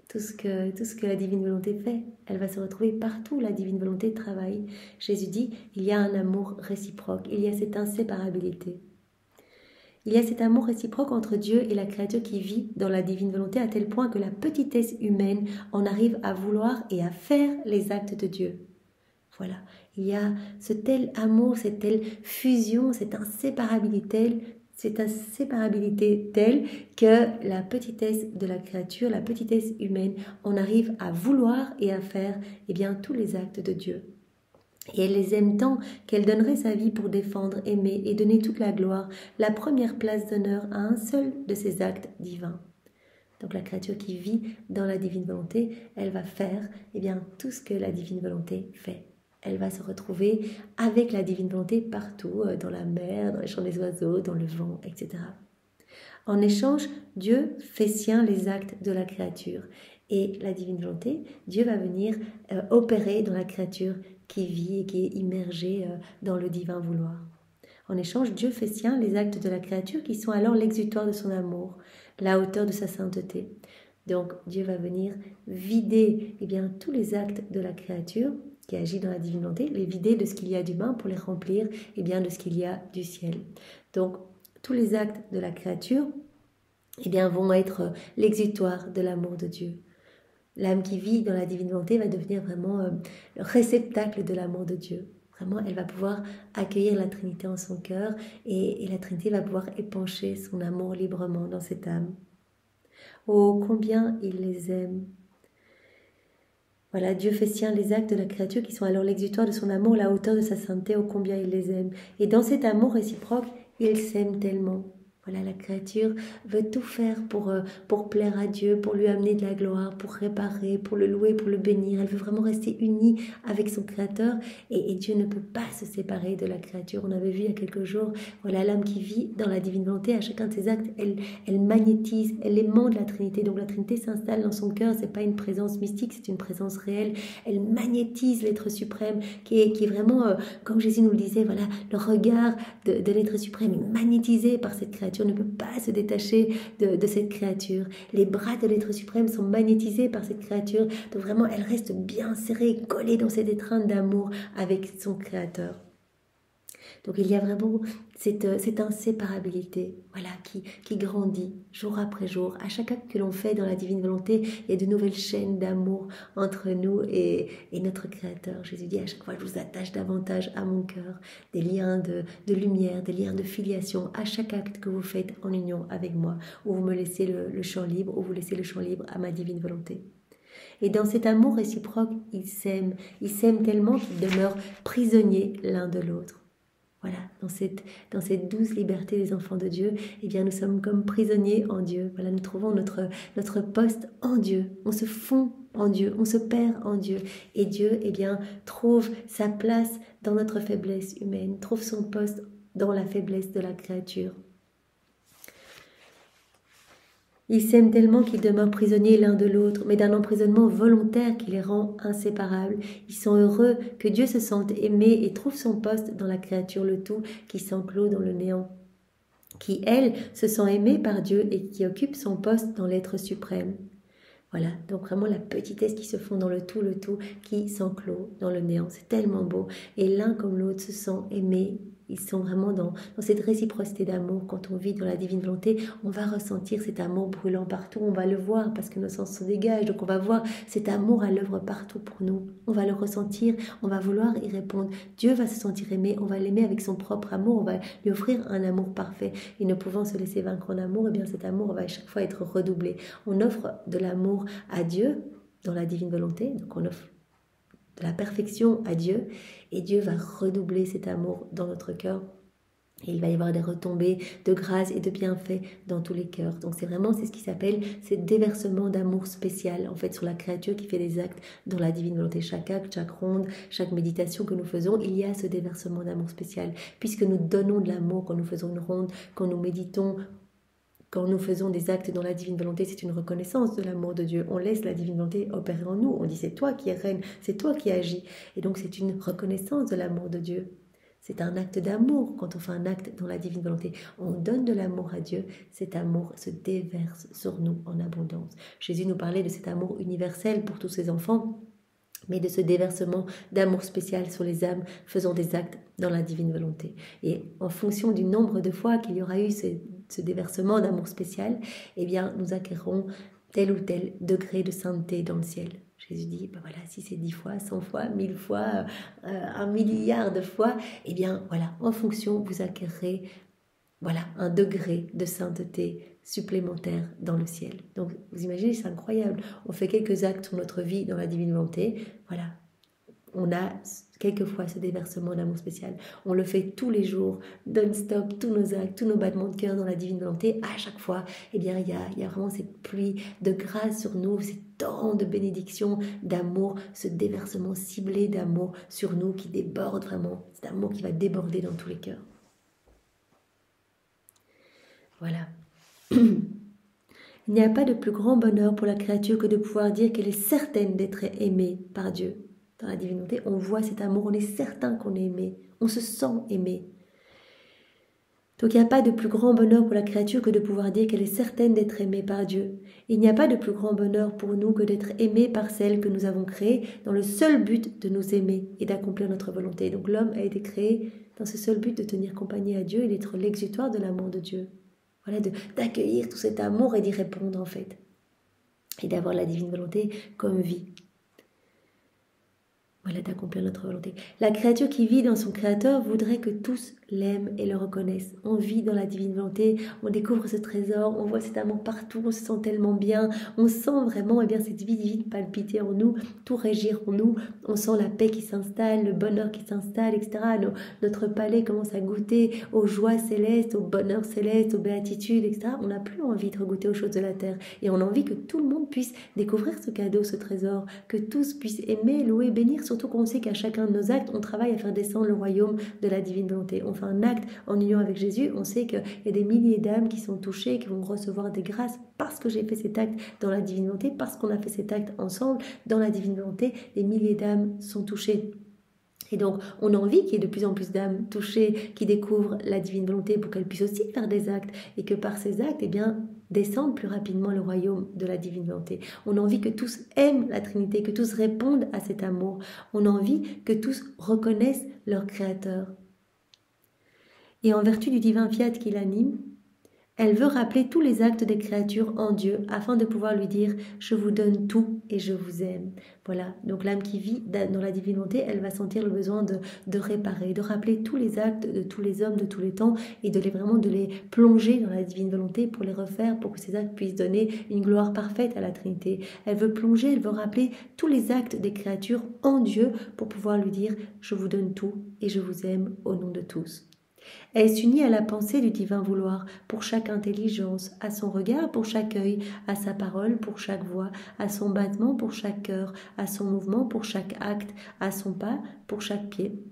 tout ce que la divine volonté fait. Elle va se retrouver partout où la divine volonté travaille. Jésus dit, il y a un amour réciproque, il y a cette inséparabilité. Il y a cet amour réciproque entre Dieu et la créature qui vit dans la divine volonté à tel point que la petitesse humaine en arrive à vouloir et à faire les actes de Dieu. Voilà, il y a ce tel amour, cette telle fusion, cette inséparabilité telle que la petitesse de la créature, la petitesse humaine, on arrive à vouloir et à faire tous les actes de Dieu. Et elle les aime tant qu'elle donnerait sa vie pour défendre, aimer et donner toute la gloire, la première place d'honneur à un seul de ces actes divins. Donc la créature qui vit dans la divine volonté, elle va faire tout ce que la divine volonté fait. Elle va se retrouver avec la divine volonté partout, dans la mer, dans les champs des oiseaux, dans le vent, etc. En échange, Dieu fait sien les actes de la créature. Et la divine volonté, Dieu va venir opérer dans la créature qui vit et qui est immergée dans le divin vouloir. En échange, Dieu fait sien les actes de la créature qui sont alors l'exutoire de son amour, la hauteur de sa sainteté. Donc Dieu va venir vider tous les actes de la créature qui agit dans la divine volonté, les vider de ce qu'il y a d'humain pour les remplir de ce qu'il y a du ciel. Donc tous les actes de la créature vont être l'exutoire de l'amour de Dieu. L'âme qui vit dans la divine volonté va devenir vraiment le réceptacle de l'amour de Dieu. Vraiment, elle va pouvoir accueillir la Trinité en son cœur et la Trinité va pouvoir épancher son amour librement dans cette âme. Oh, combien il les aime! Voilà, Dieu fait sien les actes de la créature qui sont alors l'exutoire de son amour, la hauteur de sa sainteté, oh combien il les aime. Et dans cet amour réciproque, il s'aime tellement. Voilà, la créature veut tout faire pour plaire à Dieu, pour lui amener de la gloire, pour réparer, pour le louer, pour le bénir. Elle veut vraiment rester unie avec son Créateur et Dieu ne peut pas se séparer de la créature. On avait vu il y a quelques jours, voilà, l'âme qui vit dans la divine volonté, à chacun de ses actes, elle magnétise, elle aimante la Trinité. Donc la Trinité s'installe dans son cœur, c'est pas une présence mystique, c'est une présence réelle. Elle magnétise l'être suprême qui est vraiment, comme Jésus nous le disait, voilà, le regard de l'être suprême est magnétisé par cette créature. Ne peut pas se détacher de cette créature. Les bras de l'être suprême sont magnétisés par cette créature. Donc vraiment, elle reste bien serrée, collée dans cette étreinte d'amour avec son Créateur. Donc il y a vraiment cette inséparabilité, voilà, qui grandit jour après jour. À chaque acte que l'on fait dans la divine volonté, il y a de nouvelles chaînes d'amour entre nous et notre Créateur. Jésus dit à chaque fois, je vous attache davantage à mon cœur, des liens de lumière, des liens de filiation, à chaque acte que vous faites en union avec moi, où vous me laissez le champ libre, où vous laissez le champ libre à ma divine volonté. Et dans cet amour réciproque, ils s'aiment tellement qu'ils demeurent prisonniers l'un de l'autre. Voilà, dans cette douce liberté des enfants de Dieu, eh bien nous sommes comme prisonniers en Dieu. Voilà, nous trouvons notre poste en Dieu. On se fond en Dieu, on se perd en Dieu. Et Dieu, eh bien, trouve sa place dans notre faiblesse humaine, trouve son poste dans la faiblesse de la créature. Ils s'aiment tellement qu'ils demeurent prisonniers l'un de l'autre, mais d'un emprisonnement volontaire qui les rend inséparables. Ils sont heureux que Dieu se sente aimé et trouve son poste dans la créature, le tout qui s'enclôt dans le néant, qui, elle, se sent aimée par Dieu et qui occupe son poste dans l'être suprême. Voilà, donc vraiment la petitesse qui se fond dans le tout qui s'enclôt dans le néant. C'est tellement beau. Et l'un comme l'autre se sent aimé. Ils sont vraiment dans cette réciprocité d'amour. Quand on vit dans la divine volonté, on va ressentir cet amour brûlant partout. On va le voir parce que nos sens se dégagent. Donc on va voir cet amour à l'œuvre partout pour nous. On va le ressentir, on va vouloir y répondre. Dieu va se sentir aimé, on va l'aimer avec son propre amour. On va lui offrir un amour parfait. Et ne pouvant se laisser vaincre en amour, eh bien cet amour va à chaque fois être redoublé. On offre de l'amour à Dieu dans la divine volonté. Donc on offre de la perfection à Dieu, et Dieu va redoubler cet amour dans notre cœur, et il va y avoir des retombées de grâce et de bienfaits dans tous les cœurs. Donc c'est ce qui s'appelle ce déversement d'amour spécial, en fait, sur la créature qui fait des actes dans la divine volonté. Chaque acte, chaque ronde, chaque méditation que nous faisons, il y a ce déversement d'amour spécial, puisque nous donnons de l'amour quand nous faisons une ronde, quand nous méditons. Quand nous faisons des actes dans la divine volonté, c'est une reconnaissance de l'amour de Dieu. On laisse la divine volonté opérer en nous. On dit c'est toi qui règne, c'est toi qui agis. Et donc c'est une reconnaissance de l'amour de Dieu. C'est un acte d'amour quand on fait un acte dans la divine volonté. On donne de l'amour à Dieu. Cet amour se déverse sur nous en abondance. Jésus nous parlait de cet amour universel pour tous ses enfants, mais de ce déversement d'amour spécial sur les âmes faisant des actes dans la divine volonté. Et en fonction du nombre de fois qu'il y aura eu ce déversement d'amour spécial, eh bien, nous acquérons tel ou tel degré de sainteté dans le ciel. Jésus dit, ben voilà, si c'est 10 fois, 100 fois, 1000 fois, 1 milliard de fois, eh bien, voilà, en fonction, vous acquérerez, voilà, un degré de sainteté supplémentaire dans le ciel. Donc, vous imaginez, c'est incroyable. On fait quelques actes sur notre vie dans la divine volonté, voilà. On a quelquefois ce déversement d'amour spécial. On le fait tous les jours, non-stop, tous nos actes, tous nos battements de cœur dans la divine volonté. À chaque fois, eh bien, il y a vraiment cette pluie de grâce sur nous, ces temps de bénédiction, d'amour, ce déversement ciblé d'amour sur nous qui déborde vraiment. Cet amour qui va déborder dans tous les cœurs. Voilà. Il n'y a pas de plus grand bonheur pour la créature que de pouvoir dire qu'elle est certaine d'être aimée par Dieu. Dans la divinité, on voit cet amour, on est certain qu'on est aimé, on se sent aimé. Donc il n'y a pas de plus grand bonheur pour la créature que de pouvoir dire qu'elle est certaine d'être aimée par Dieu. Il n'y a pas de plus grand bonheur pour nous que d'être aimés par celle que nous avons créée dans le seul but de nous aimer et d'accomplir notre volonté. Donc l'homme a été créé dans ce seul but de tenir compagnie à Dieu et d'être l'exutoire de l'amour de Dieu. Voilà, d'accueillir tout cet amour et d'y répondre en fait. Et d'avoir la divine volonté comme vie. Voilà, d'accomplir notre volonté. La créature qui vit dans son Créateur voudrait que tous l'aiment et le reconnaissent. On vit dans la divine volonté, on découvre ce trésor, on voit cet amour partout, on se sent tellement bien, on sent vraiment cette vie divine palpiter en nous, tout régir en nous, on sent la paix qui s'installe, le bonheur qui s'installe, etc. Notre palais commence à goûter aux joies célestes, au bonheur céleste, aux béatitudes, etc. On n'a plus envie de regoûter aux choses de la terre et on a envie que tout le monde puisse découvrir ce cadeau, ce trésor, que tous puissent aimer, louer, bénir, surtout qu'on sait qu'à chacun de nos actes, on travaille à faire descendre le royaume de la divine volonté. On fait un acte en union avec Jésus, on sait qu'il y a des milliers d'âmes qui sont touchées, qui vont recevoir des grâces parce que j'ai fait cet acte dans la divine volonté, parce qu'on a fait cet acte ensemble dans la divine volonté, des milliers d'âmes sont touchées. Et donc, on a envie qu'il y ait de plus en plus d'âmes touchées qui découvrent la divine volonté pour qu'elles puissent aussi faire des actes et que par ces actes, eh bien, descende plus rapidement le royaume de la divine volonté. On a envie que tous aiment la Trinité, que tous répondent à cet amour. On a envie que tous reconnaissent leur Créateur. Et en vertu du divin fiat qui l'anime, elle veut rappeler tous les actes des créatures en Dieu afin de pouvoir lui dire « Je vous donne tout et je vous aime ». Voilà, donc l'âme qui vit dans la divine volonté, elle va sentir le besoin de réparer, de rappeler tous les actes de tous les hommes de tous les temps et vraiment de les plonger dans la divine volonté pour les refaire, pour que ces actes puissent donner une gloire parfaite à la Trinité. Elle veut plonger, elle veut rappeler tous les actes des créatures en Dieu pour pouvoir lui dire « Je vous donne tout et je vous aime au nom de tous ». Elle s'unit à la pensée du divin vouloir pour chaque intelligence, à son regard pour chaque œil, à sa parole pour chaque voix, à son battement pour chaque cœur, à son mouvement pour chaque acte, à son pas pour chaque pied.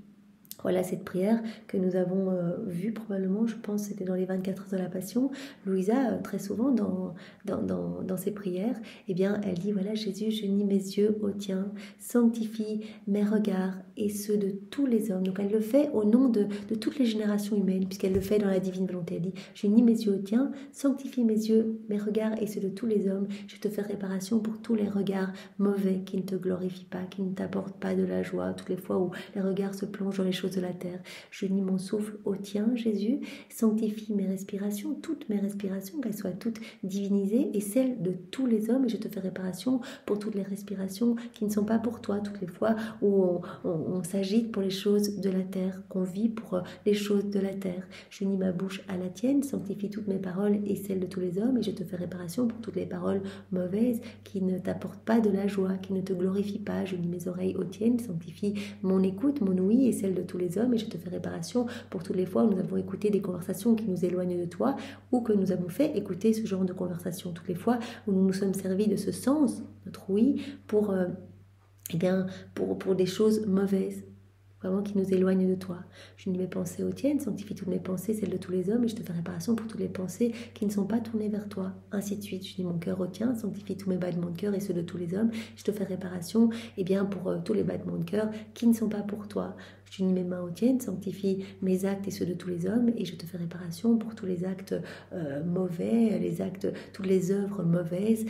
Voilà cette prière que nous avons vue probablement, je pense c'était dans les 24 heures de la Passion. Louisa, très souvent dans ses prières, eh bien, elle dit, voilà Jésus, j'unis mes yeux aux tiens, sanctifie mes regards et ceux de tous les hommes. Donc elle le fait au nom de toutes les générations humaines, puisqu'elle le fait dans la divine volonté. Elle dit, j'unis mes yeux aux tiens, sanctifie mes yeux, mes regards et ceux de tous les hommes. Je te fais réparation pour tous les regards mauvais qui ne te glorifient pas, qui ne t'apportent pas de la joie, toutes les fois où les regards se plongent dans les choses de la terre. J'unis mon souffle au tien, Jésus, sanctifie mes respirations, toutes mes respirations, qu'elles soient toutes divinisées, et celles de tous les hommes, et je te fais réparation pour toutes les respirations qui ne sont pas pour toi, toutes les fois où on s'agite pour les choses de la terre, qu'on vit pour les choses de la terre. J'unis ma bouche à la tienne, sanctifie toutes mes paroles et celles de tous les hommes, et je te fais réparation pour toutes les paroles mauvaises qui ne t'apportent pas de la joie, qui ne te glorifient pas. J'unis mes oreilles aux tiennes, sanctifie mon écoute, mon ouïe et celle de tous les hommes, et je te fais réparation pour toutes les fois où nous avons écouté des conversations qui nous éloignent de toi, ou que nous avons fait écouter ce genre de conversation, toutes les fois où nous nous sommes servis de ce sens, notre oui, pour des choses mauvaises, vraiment qui nous éloignent de toi. J'unis mes pensées aux tiennes, sanctifie toutes mes pensées, celles de tous les hommes, et je te fais réparation pour toutes les pensées qui ne sont pas tournées vers toi. Ainsi de suite, j'unis mon cœur au tien, sanctifie tous mes battements de cœur et ceux de tous les hommes, je te fais réparation pour tous les battements de cœur qui ne sont pas pour toi. J'unis mes mains aux tiennes, sanctifie mes actes et ceux de tous les hommes, et je te fais réparation pour tous les actes mauvais, toutes les œuvres mauvaises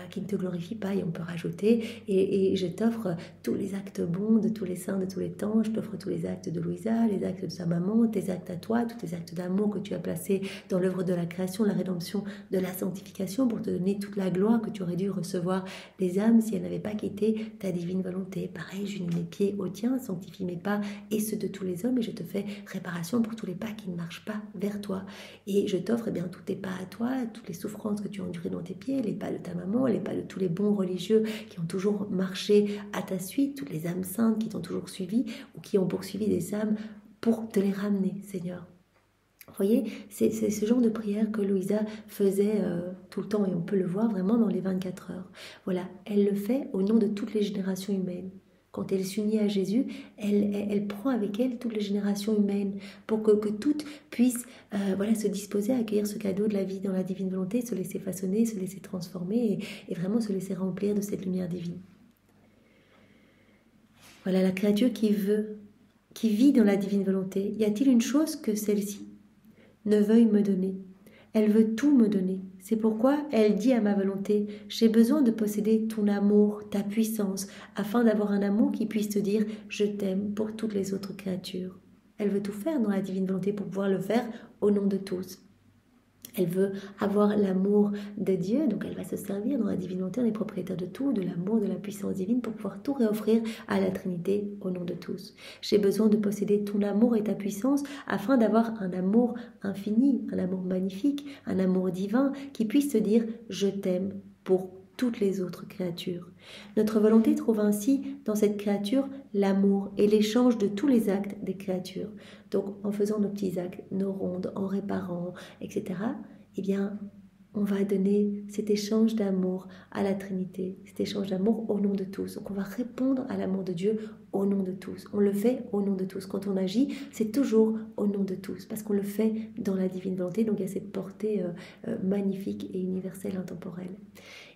qui ne te glorifient pas, et on peut rajouter, et je t'offre tous les actes bons de tous les saints de tous les temps, je t'offre tous les actes de Louisa, les actes de sa maman, tes actes à toi, tous tes actes d'amour que tu as placés dans l'œuvre de la création, la rédemption, de la sanctification, pour te donner toute la gloire que tu aurais dû recevoir des âmes si elles n'avaient pas quitté ta divine volonté. Pareil, j'unis mes pieds aux tiens, sanctifie mes pas et ceux de tous les hommes, et je te fais réparation pour tous les pas qui ne marchent pas vers toi. Et je t'offre tous tes pas à toi, toutes les souffrances que tu as endurées dans tes pieds, les pas de ta maman, les pas de tous les bons religieux qui ont toujours marché à ta suite, toutes les âmes saintes qui t'ont toujours suivi ou qui ont poursuivi des âmes pour te les ramener, Seigneur. Vous voyez, c'est ce genre de prière que Louisa faisait tout le temps, et on peut le voir vraiment dans les 24 heures. Voilà, elle le fait au nom de toutes les générations humaines. Quand elle s'unit à Jésus, elle prend avec elle toutes les générations humaines pour que toutes puissent se disposer à accueillir ce cadeau de la vie dans la divine volonté, se laisser façonner, se laisser transformer et vraiment se laisser remplir de cette lumière divine. Voilà la créature qui vit dans la divine volonté. Y a-t-il une chose que celle-ci ne veuille me donner? Elle veut tout me donner. C'est pourquoi elle dit à ma volonté, j'ai besoin de posséder ton amour, ta puissance, afin d'avoir un amour qui puisse te dire, je t'aime pour toutes les autres créatures. Elle veut tout faire dans la divine volonté pour pouvoir le faire au nom de tous. Elle veut avoir l'amour de Dieu, donc elle va se servir dans la divine volonté, on est propriétaire de tout, de l'amour, de la puissance divine, pour pouvoir tout réoffrir à la Trinité au nom de tous. J'ai besoin de posséder ton amour et ta puissance afin d'avoir un amour infini, un amour magnifique, un amour divin qui puisse te dire « je t'aime » pour toutes les autres créatures. Notre volonté trouve ainsi dans cette créature l'amour et l'échange de tous les actes des créatures. Donc en faisant nos petits actes, nos rondes, en réparant, etc., on va donner cet échange d'amour à la Trinité, cet échange d'amour au nom de tous. Donc on va répondre à l'amour de Dieu au nom de tous. On le fait au nom de tous. Quand on agit, c'est toujours au nom de tous, parce qu'on le fait dans la divine volonté. Donc il y a cette portée magnifique et universelle, intemporelle.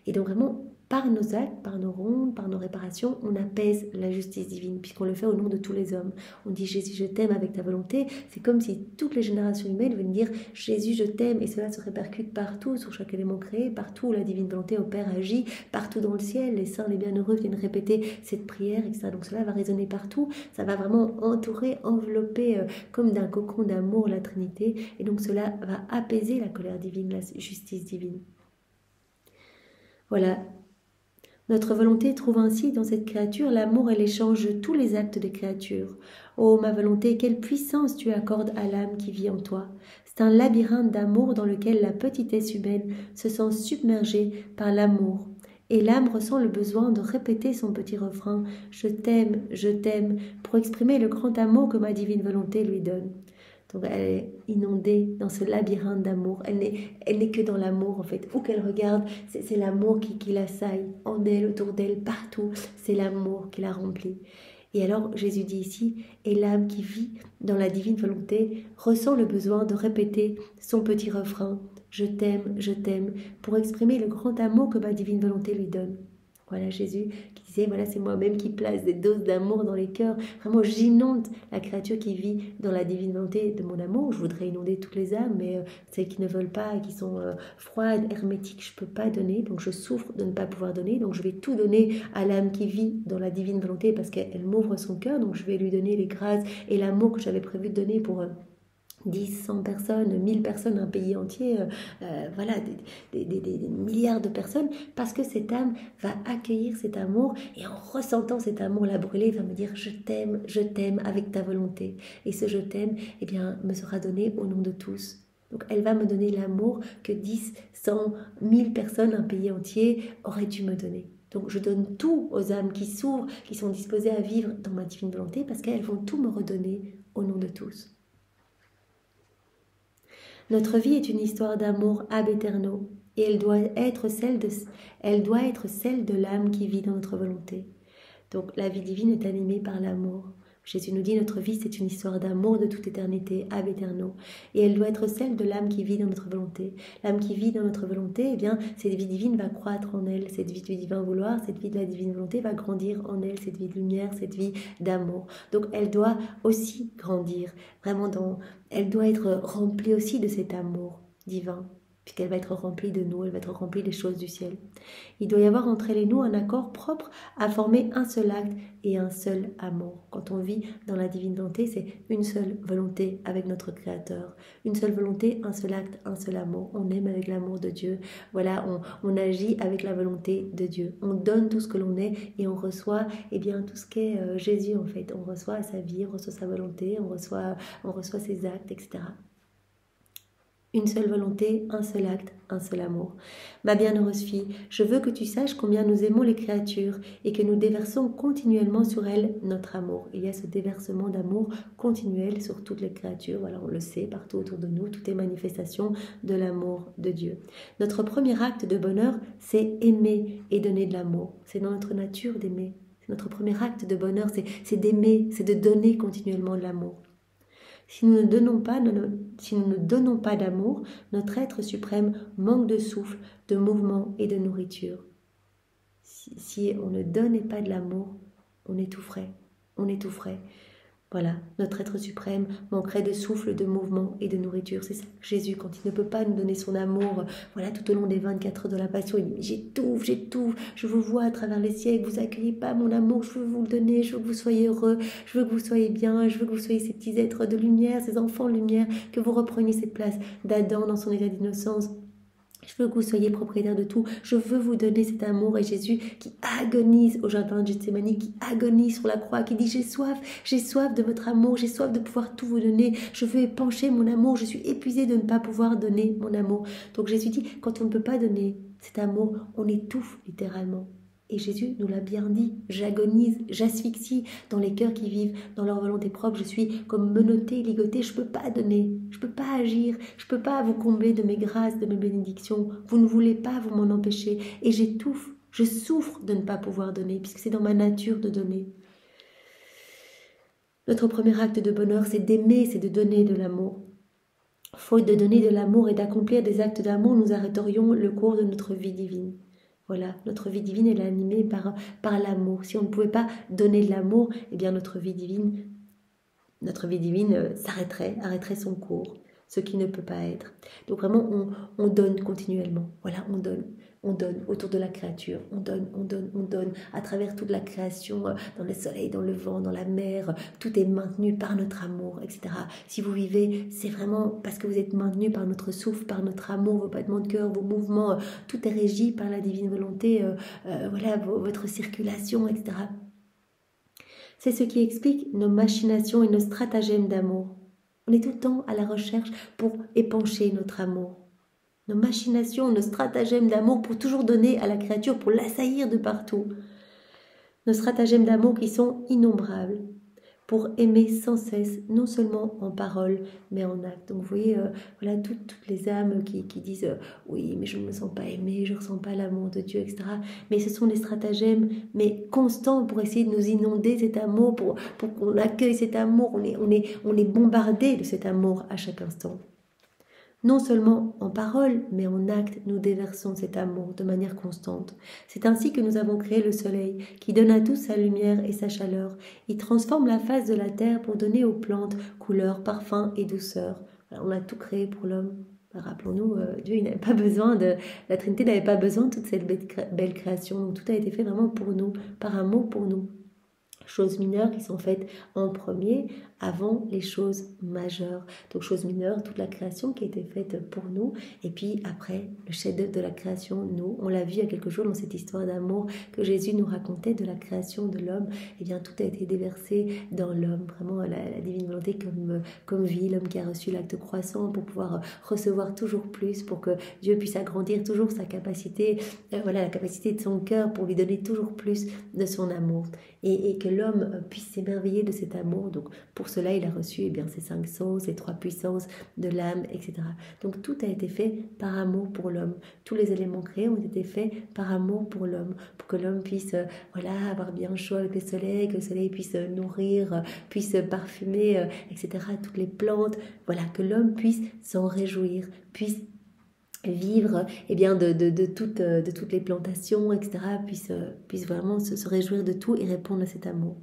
Et donc vraiment, par nos actes, par nos rondes, par nos réparations, on apaise la justice divine, puisqu'on le fait au nom de tous les hommes. On dit Jésus, je t'aime avec ta volonté. C'est comme si toutes les générations humaines venaient dire Jésus, je t'aime, et cela se répercute partout, sur chaque élément créé, partout où la divine volonté opère, agit, partout dans le ciel. Les saints, les bienheureux viennent répéter cette prière, etc. Donc cela va résonner partout. Ça va vraiment entourer, envelopper comme d'un cocon d'amour la Trinité. Et donc cela va apaiser la colère divine, la justice divine. Voilà. Notre volonté trouve ainsi dans cette créature l'amour et l'échange de tous les actes des créatures. Ô ma volonté, quelle puissance tu accordes à l'âme qui vit en toi. C'est un labyrinthe d'amour dans lequel la petitesse humaine se sent submergée par l'amour. Et l'âme ressent le besoin de répéter son petit refrain « Je t'aime, pour exprimer le grand amour que ma divine volonté lui donne. Donc elle est inondée dans ce labyrinthe d'amour. Elle n'est que dans l'amour en fait. Où qu'elle regarde, c'est l'amour qui l'assaille, en elle, autour d'elle, partout. C'est l'amour qui la remplit. Et alors Jésus dit ici, et l'âme qui vit dans la divine volonté ressent le besoin de répéter son petit refrain. Je t'aime, pour exprimer le grand amour que ma divine volonté lui donne. Voilà Jésus qui disait, voilà c'est moi-même qui place des doses d'amour dans les cœurs. Vraiment j'inonde la créature qui vit dans la divine volonté de mon amour. Je voudrais inonder toutes les âmes, mais celles qui ne veulent pas, qui sont froides, hermétiques, je ne peux pas donner. Donc je souffre de ne pas pouvoir donner. Donc je vais tout donner à l'âme qui vit dans la divine volonté parce qu'elle m'ouvre son cœur. Donc je vais lui donner les grâces et l'amour que j'avais prévu de donner pour 10, 100 personnes, 1000 personnes, un pays entier, voilà, des milliards de personnes, parce que cette âme va accueillir cet amour et en ressentant cet amour la brûler, va me dire je t'aime avec ta volonté. Et ce je t'aime, eh bien, me sera donné au nom de tous. Donc elle va me donner l'amour que 10, 100, 1000 personnes, un pays entier auraient dû me donner. Donc je donne tout aux âmes qui s'ouvrent, qui sont disposées à vivre dans ma divine volonté, parce qu'elles vont tout me redonner au nom de tous. Notre vie est une histoire d'amour ab aeterno et elle doit être celle de l'âme qui vit dans notre volonté. Donc la vie divine est animée par l'amour. Jésus nous dit notre vie c'est une histoire d'amour de toute éternité ab aeterno et elle doit être celle de l'âme qui vit dans notre volonté. L'âme qui vit dans notre volonté, eh bien cette vie divine va croître en elle, cette vie du divin vouloir, cette vie de la divine volonté va grandir en elle, cette vie de lumière, cette vie d'amour. Donc elle doit aussi grandir, vraiment elle doit être remplie aussi de cet amour divin. Puisqu'elle va être remplie de nous, elle va être remplie des choses du ciel. Il doit y avoir entre elle et nous un accord propre à former un seul acte et un seul amour. Quand on vit dans la divine volonté, c'est une seule volonté avec notre Créateur. Une seule volonté, un seul acte, un seul amour. On aime avec l'amour de Dieu. Voilà, on agit avec la volonté de Dieu. On donne tout ce que l'on est et on reçoit tout ce qu'est Jésus en fait. On reçoit sa vie, on reçoit sa volonté, on reçoit ses actes, etc. Une seule volonté, un seul acte, un seul amour. Ma bienheureuse fille, je veux que tu saches combien nous aimons les créatures et que nous déversons continuellement sur elles notre amour. Il y a ce déversement d'amour continuel sur toutes les créatures. Voilà, on le sait, partout autour de nous, tout est manifestation de l'amour de Dieu. Notre premier acte de bonheur, c'est aimer et donner de l'amour. C'est dans notre nature d'aimer. C'est notre premier acte de bonheur, c'est d'aimer, c'est de donner continuellement de l'amour. Si nous ne donnons pas d'amour, notre être suprême manque de souffle, de mouvement et de nourriture. Si on ne donnait pas de l'amour, on étoufferait. Voilà, notre être suprême manquerait de souffle, de mouvement et de nourriture. C'est ça que Jésus, quand il ne peut pas nous donner son amour, voilà, tout au long des 24 heures de la Passion, il dit j'étouffe, je vous vois à travers les siècles, vous accueillez pas mon amour, je veux vous le donner, je veux que vous soyez heureux, je veux que vous soyez bien, je veux que vous soyez ces petits êtres de lumière, ces enfants de lumière, que vous repreniez cette place d'Adam dans son état d'innocence. Je veux que vous soyez propriétaire de tout. Je veux vous donner cet amour. Et Jésus qui agonise au jardin de Gethsémani, qui agonise sur la croix, qui dit j'ai soif de votre amour, j'ai soif de pouvoir tout vous donner. Je veux épancher mon amour. Je suis épuisée de ne pas pouvoir donner mon amour. Donc Jésus dit, quand on ne peut pas donner cet amour, on étouffe littéralement. Et Jésus nous l'a bien dit, j'agonise, j'asphyxie dans les cœurs qui vivent dans leur volonté propre. Je suis comme menottée, ligotée, je ne peux pas donner, je ne peux pas agir, je ne peux pas vous combler de mes grâces, de mes bénédictions. Vous ne voulez pas, vous m'en empêchez. Et j'étouffe, je souffre de ne pas pouvoir donner, puisque c'est dans ma nature de donner. Notre premier acte de bonheur, c'est d'aimer, c'est de donner de l'amour. Faute de donner de l'amour et d'accomplir des actes d'amour, nous arrêterions le cours de notre vie divine. Voilà, notre vie divine, elle est animée par l'amour. Si on ne pouvait pas donner de l'amour, eh bien notre vie divine s'arrêterait, arrêterait son cours, ce qui ne peut pas être. Donc vraiment, on donne continuellement. Voilà, on donne autour de la créature. On donne à travers toute la création, dans le soleil, dans le vent, dans la mer. Tout est maintenu par notre amour, etc. Si vous vivez, c'est vraiment parce que vous êtes maintenu par notre souffle, par notre amour, vos battements de cœur, vos mouvements. Tout est régi par la divine volonté. Voilà, votre circulation, etc. C'est ce qui explique nos machinations et nos stratagèmes d'amour. On est tout le temps à la recherche pour épancher notre amour. Nos machinations, nos stratagèmes d'amour pour toujours donner à la créature, pour l'assaillir de partout. Nos stratagèmes d'amour qui sont innombrables, pour aimer sans cesse, non seulement en parole, mais en acte. Donc vous voyez, voilà toutes les âmes qui disent oui, mais je ne me sens pas aimée, je ne ressens pas l'amour de Dieu, etc. Mais ce sont des stratagèmes, mais constants pour essayer de nous inonder cet amour, pour qu'on accueille cet amour. On est bombardé de cet amour à chaque instant. Non seulement en parole, mais en acte, nous déversons cet amour de manière constante. C'est ainsi que nous avons créé le soleil, qui donne à tous sa lumière et sa chaleur. Il transforme la face de la terre pour donner aux plantes couleur, parfum et douceur. On a tout créé pour l'homme. Rappelons-nous, Dieu il n'avait pas besoin la Trinité n'avait pas besoin de toute cette belle création. Tout a été fait vraiment pour nous, par amour pour nous. Choses mineures qui sont faites en premier avant les choses majeures. Donc choses mineures, toute la création qui a été faite pour nous, et puis après le chef-d'œuvre de la création, nous. On l'a vu il y a quelques jours dans cette histoire d'amour que Jésus nous racontait de la création de l'homme. Eh bien tout a été déversé dans l'homme, vraiment la divine volonté comme vie, l'homme qui a reçu l'acte croissant pour pouvoir recevoir toujours plus, pour que Dieu puisse agrandir toujours sa capacité, la capacité de son cœur pour lui donner toujours plus de son amour. Et que l'homme puisse s'émerveiller de cet amour. Donc pour cela, il a reçu ces 5 sens, les 3 puissances de l'âme, etc. Donc tout a été fait par amour pour l'homme. Tous les éléments créés ont été faits par amour pour l'homme, pour que l'homme puisse avoir bien chaud avec le soleil, que le soleil puisse nourrir, puisse parfumer, etc. toutes les plantes. Voilà, que l'homme puisse s'en réjouir, puisse vivre de toutes les plantations, etc., puisse vraiment se réjouir de tout et répondre à cet amour.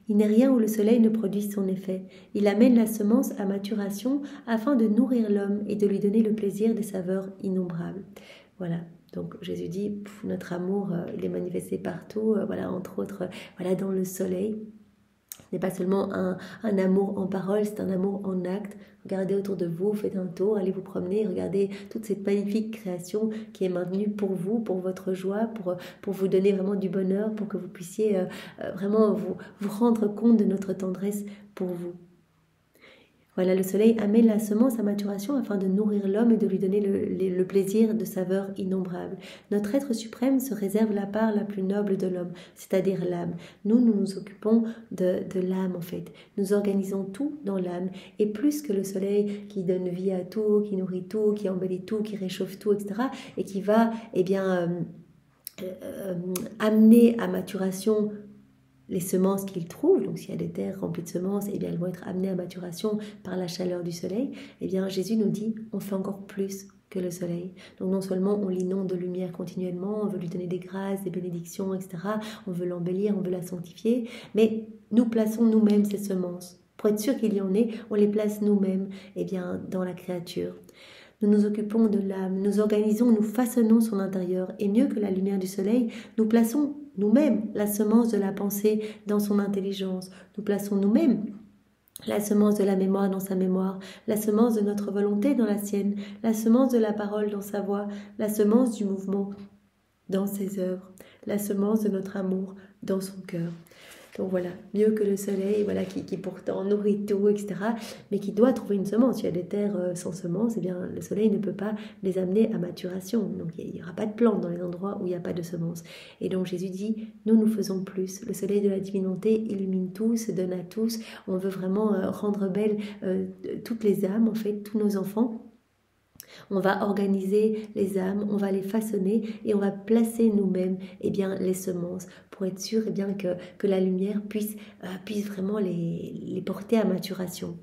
Il n'est rien où le soleil ne produise son effet. Il amène la semence à maturation afin de nourrir l'homme et de lui donner le plaisir des saveurs innombrables. Voilà. Donc Jésus dit, notre amour, il est manifesté partout, entre autres, dans le soleil. Ce n'est pas seulement un amour en parole, c'est un amour en acte. Regardez autour de vous, faites un tour, allez vous promener, regardez toute cette magnifique création qui est maintenue pour vous, pour votre joie, pour vous donner vraiment du bonheur, pour que vous puissiez vraiment vous rendre compte de notre tendresse pour vous. Voilà, le soleil amène la semence à maturation afin de nourrir l'homme et de lui donner le plaisir de saveurs innombrables. Notre être suprême se réserve la part la plus noble de l'homme, c'est-à-dire l'âme. Nous nous occupons de l'âme en fait. Nous organisons tout dans l'âme. Et plus que le soleil qui donne vie à tout, qui nourrit tout, qui embellit tout, qui réchauffe tout, etc. et qui va amener à maturation les semences qu'il trouve, donc s'il y a des terres remplies de semences, elles vont être amenées à maturation par la chaleur du soleil. Jésus nous dit, on fait encore plus que le soleil. Donc non seulement on l'inonde de lumière continuellement, on veut lui donner des grâces, des bénédictions, etc. On veut l'embellir, on veut la sanctifier, mais nous plaçons nous-mêmes ces semences. Pour être sûr qu'il y en ait, on les place nous-mêmes dans la créature. Nous nous occupons de l'âme, nous organisons, nous façonnons son intérieur. Et mieux que la lumière du soleil, nous plaçons nous-mêmes la semence de la pensée dans son intelligence. Nous plaçons nous-mêmes la semence de la mémoire dans sa mémoire, la semence de notre volonté dans la sienne, la semence de la parole dans sa voix, la semence du mouvement dans ses œuvres, la semence de notre amour dans son cœur. Donc voilà, mieux que le soleil, qui pourtant nourrit tout, etc., mais qui doit trouver une semence. Il y a des terres sans semence, le soleil ne peut pas les amener à maturation. Donc il n'y aura pas de plantes dans les endroits où il n'y a pas de semence. Et donc Jésus dit, nous faisons plus. Le soleil de la divinité illumine tous, se donne à tous. On veut vraiment rendre belles toutes les âmes, en fait, tous nos enfants. On va organiser les âmes, on va les façonner et on va placer nous-mêmes les semences pour être sûr que la lumière puisse vraiment les porter à maturation.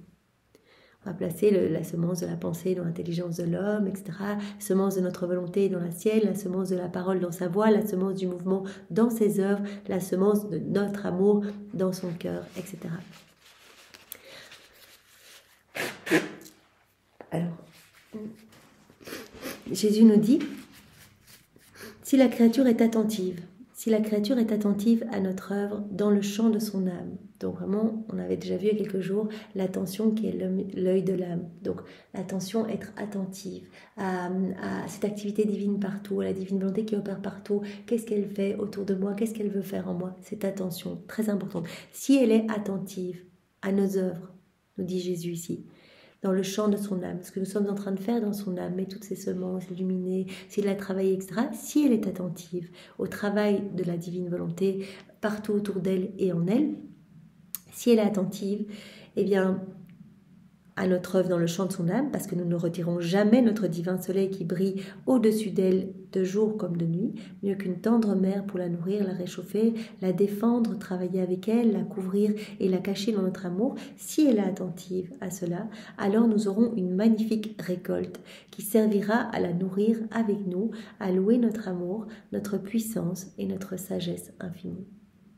On va placer la semence de la pensée dans l'intelligence de l'homme, etc. La semence de notre volonté dans la sienne, la semence de la parole dans sa voix, la semence du mouvement dans ses œuvres, la semence de notre amour dans son cœur, etc. Alors, Jésus nous dit, si la créature est attentive à notre œuvre dans le champ de son âme. Donc vraiment, on avait déjà vu il y a quelques jours l'attention qui est l'œil de l'âme. Donc l'attention, être attentive à cette activité divine partout, à la divine volonté qui opère partout. Qu'est-ce qu'elle fait autour de moi? Qu'est-ce qu'elle veut faire en moi? Cette attention, très importante. Si elle est attentive à nos œuvres, nous dit Jésus ici, dans le champ de son âme, ce que nous sommes en train de faire dans son âme, mettre toutes ces semences, illuminer, c'est de la travailler, etc. Si elle est attentive au travail de la divine volonté partout autour d'elle et en elle, si elle est attentive, eh bien, à notre œuvre dans le champ de son âme, parce que nous ne retirons jamais notre divin soleil qui brille au-dessus d'elle de jour comme de nuit, mieux qu'une tendre mère pour la nourrir, la réchauffer, la défendre, travailler avec elle, la couvrir et la cacher dans notre amour. Si elle est attentive à cela, alors nous aurons une magnifique récolte qui servira à la nourrir avec nous, à louer notre amour, notre puissance et notre sagesse infinie.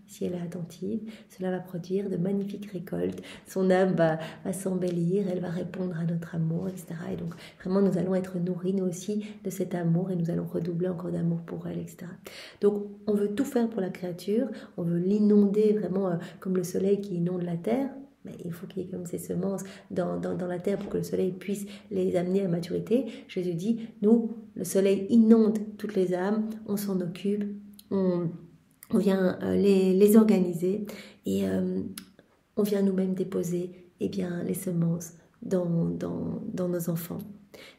Si elle est attentive, cela va produire de magnifiques récoltes. Son âme va s'embellir, elle va répondre à notre amour, etc. Et donc, vraiment, nous allons être nourris, nous aussi, de cet amour et nous allons redoubler encore d'amour pour elle, etc. Donc, on veut tout faire pour la créature, on veut l'inonder vraiment comme le soleil qui inonde la terre. Mais il faut qu'il y ait comme ces semences dans la terre pour que le soleil puisse les amener à maturité. Jésus dit, nous, le soleil inonde toutes les âmes, on s'en occupe, on vient les organiser et on vient nous-mêmes déposer les semences dans nos enfants.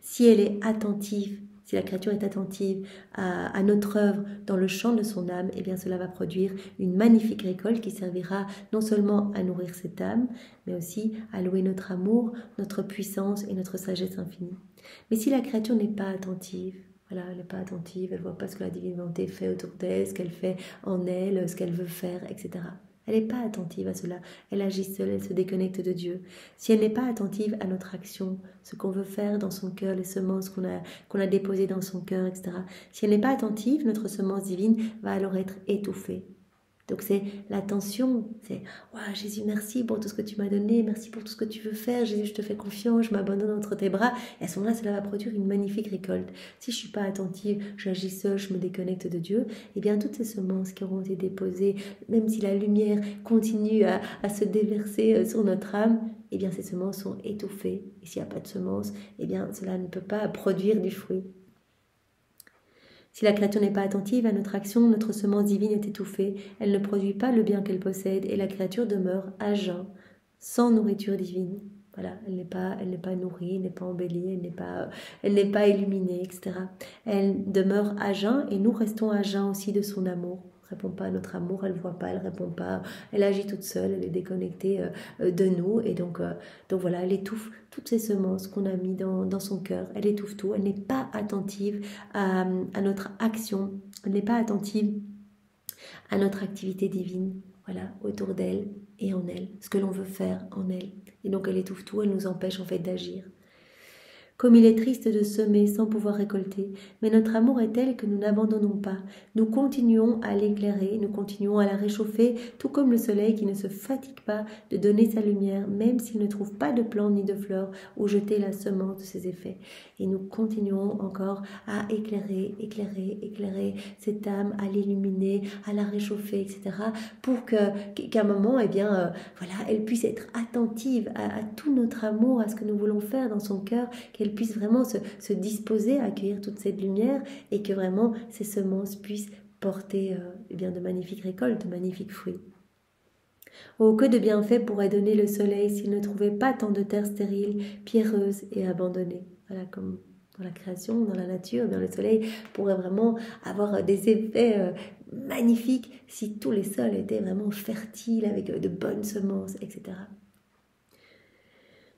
Si elle est attentive, si la créature est attentive à notre œuvre dans le champ de son âme, eh bien cela va produire une magnifique récolte qui servira non seulement à nourrir cette âme, mais aussi à louer notre amour, notre puissance et notre sagesse infinie. Mais si la créature n'est pas attentive, voilà, elle n'est pas attentive, elle ne voit pas ce que la divine volonté fait autour d'elle, ce qu'elle fait en elle, ce qu'elle veut faire, etc. Elle n'est pas attentive à cela, elle agit seule, elle se déconnecte de Dieu. Si elle n'est pas attentive à notre action, ce qu'on veut faire dans son cœur, les semences qu'on a déposées dans son cœur, etc. Si elle n'est pas attentive, notre semence divine va alors être étouffée. Donc c'est l'attention, c'est « Jésus, merci pour tout ce que tu m'as donné, merci pour tout ce que tu veux faire, Jésus, je te fais confiance, je m'abandonne entre tes bras. » Et à ce moment-là, cela va produire une magnifique récolte. Si je ne suis pas attentive, j'agis seule, je me déconnecte de Dieu, eh bien toutes ces semences qui auront été déposées, même si la lumière continue à se déverser sur notre âme, eh bien ces semences sont étouffées. Et s'il n'y a pas de semences, eh bien cela ne peut pas produire du fruit. Si la créature n'est pas attentive à notre action, notre semence divine est étouffée, elle ne produit pas le bien qu'elle possède et la créature demeure à jeun, sans nourriture divine. Voilà, elle n'est pas nourrie, elle n'est pas embellie, elle n'est pas illuminée, etc. Elle demeure à jeun et nous restons à jeun aussi de son amour. Elle ne répond pas à notre amour, elle ne voit pas, elle ne répond pas, elle agit toute seule, elle est déconnectée de nous et donc voilà, elle étouffe toutes ces semences qu'on a mis dans son cœur, elle étouffe tout, elle n'est pas attentive à notre action, elle n'est pas attentive à notre activité divine, voilà, autour d'elle et en elle, ce que l'on veut faire en elle. Et donc elle étouffe tout, elle nous empêche en fait d'agir. Comme il est triste de semer sans pouvoir récolter, mais notre amour est tel que nous n'abandonnons pas. Nous continuons à l'éclairer, nous continuons à la réchauffer, tout comme le soleil qui ne se fatigue pas de donner sa lumière, même s'il ne trouve pas de plantes ni de fleurs où jeter la semence de ses effets. Et nous continuons encore à éclairer cette âme, à l'illuminer, à la réchauffer, etc. pour qu'à un moment, elle puisse être attentive à tout notre amour, à ce que nous voulons faire dans son cœur, qu'elle puisse vraiment se disposer à accueillir toute cette lumière et que vraiment ces semences puissent porter de magnifiques récoltes, de magnifiques fruits. Oh, que de bienfaits pourrait donner le soleil s'il ne trouvait pas tant de terres stériles, pierreuses et abandonnées. Voilà, comme dans la création, dans la nature, le soleil pourrait vraiment avoir des effets magnifiques si tous les sols étaient vraiment fertiles avec de bonnes semences, etc.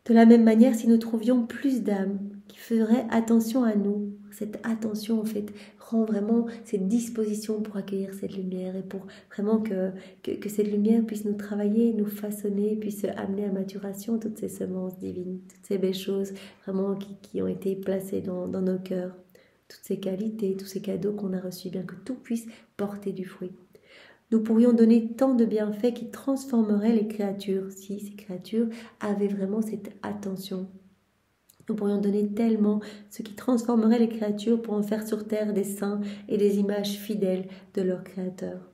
De la même manière, si nous trouvions plus d'âmes qui ferais attention à nous. Cette attention, en fait, rend vraiment cette disposition pour accueillir cette lumière et pour vraiment que cette lumière puisse nous travailler, nous façonner, puisse amener à maturation toutes ces semences divines, toutes ces belles choses vraiment qui ont été placées dans nos cœurs, toutes ces qualités, tous ces cadeaux qu'on a reçus, bien que tout puisse porter du fruit. Nous pourrions donner tant de bienfaits qui transformeraient les créatures si ces créatures avaient vraiment cette attention. Nous pourrions donner tellement ce qui transformerait les créatures pour en faire sur terre des saints et des images fidèles de leur Créateur.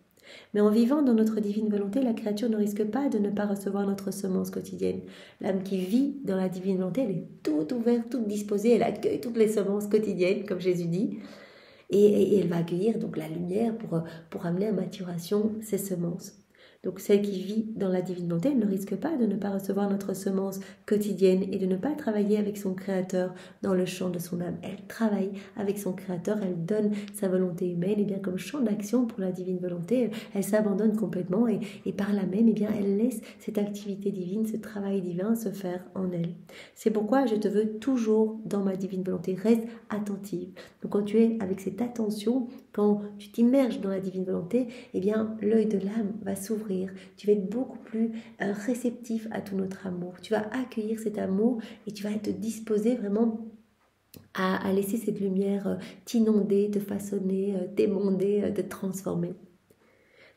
Mais en vivant dans notre divine volonté, la créature ne risque pas de ne pas recevoir notre semence quotidienne. L'âme qui vit dans la divine volonté, elle est toute ouverte, toute disposée, elle accueille toutes les semences quotidiennes, comme Jésus dit, et elle va accueillir donc la lumière pour amener à maturation ces semences. Donc celle qui vit dans la divine volonté, elle ne risque pas de ne pas recevoir notre semence quotidienne et de ne pas travailler avec son Créateur dans le champ de son âme. Elle travaille avec son Créateur, elle donne sa volonté humaine, et bien comme champ d'action pour la divine volonté, elle s'abandonne complètement et par là même, et bien elle laisse cette activité divine, ce travail divin se faire en elle. C'est pourquoi je te veux toujours dans ma divine volonté. Reste attentive. Donc quand tu es avec cette attention, quand tu t'immerges dans la divine volonté, eh bien l'œil de l'âme va s'ouvrir. Tu vas être beaucoup plus réceptif à tout notre amour. Tu vas accueillir cet amour et tu vas te disposer vraiment à laisser cette lumière t'inonder, te façonner, t'émonder, te transformer.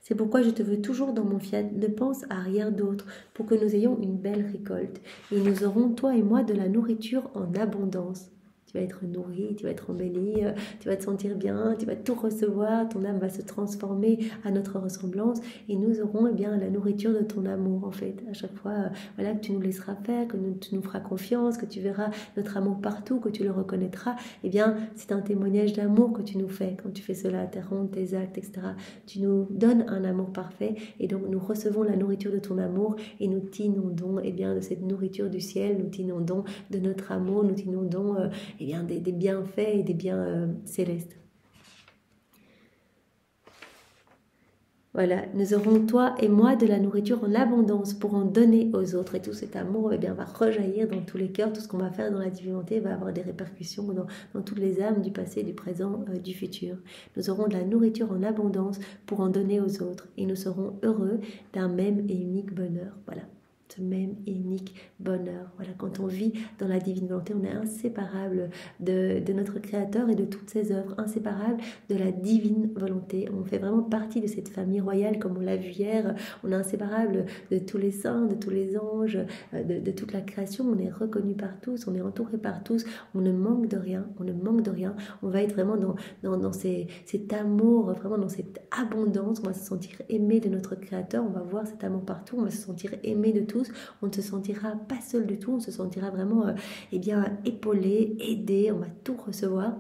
C'est pourquoi je te veux toujours dans mon fiat. Ne pense à rien d'autre pour que nous ayons une belle récolte. Et nous aurons, toi et moi, de la nourriture en abondance. Tu vas être nourri, tu vas être embelli, tu vas te sentir bien, tu vas tout recevoir, ton âme va se transformer à notre ressemblance et nous aurons la nourriture de ton amour en fait. À chaque fois que tu nous laisseras faire, que tu nous feras confiance, que tu verras notre amour partout, que tu le reconnaîtras, c'est un témoignage d'amour que tu nous fais quand tu fais cela, tes rondes, tes actes, etc. Tu nous donnes un amour parfait et donc nous recevons la nourriture de ton amour et nous t'inondons de cette nourriture du ciel, nous t'inondons de notre amour, nous t'inondons des bienfaits et des biens célestes. Voilà, nous aurons toi et moi de la nourriture en abondance pour en donner aux autres. Et tout cet amour va rejaillir dans tous les cœurs. Tout ce qu'on va faire dans la divinité va avoir des répercussions dans toutes les âmes du passé, du présent, du futur. Nous aurons de la nourriture en abondance pour en donner aux autres. Et nous serons heureux d'un même et unique bonheur. Voilà. Ce même et unique bonheur. Voilà, quand on vit dans la divine volonté, on est inséparable de notre Créateur et de toutes ses œuvres, inséparable de la divine volonté. On fait vraiment partie de cette famille royale, comme on l'a vu hier. On est inséparable de tous les saints, de tous les anges, de toute la création. On est reconnu par tous, on est entouré par tous. On ne manque de rien, on ne manque de rien. On va être vraiment dans cet amour, vraiment dans cette abondance. On va se sentir aimé de notre Créateur. On va voir cet amour partout. On va se sentir aimé de tous. On ne se sentira pas seul du tout, on se sentira vraiment épaulé, aidé, on va tout recevoir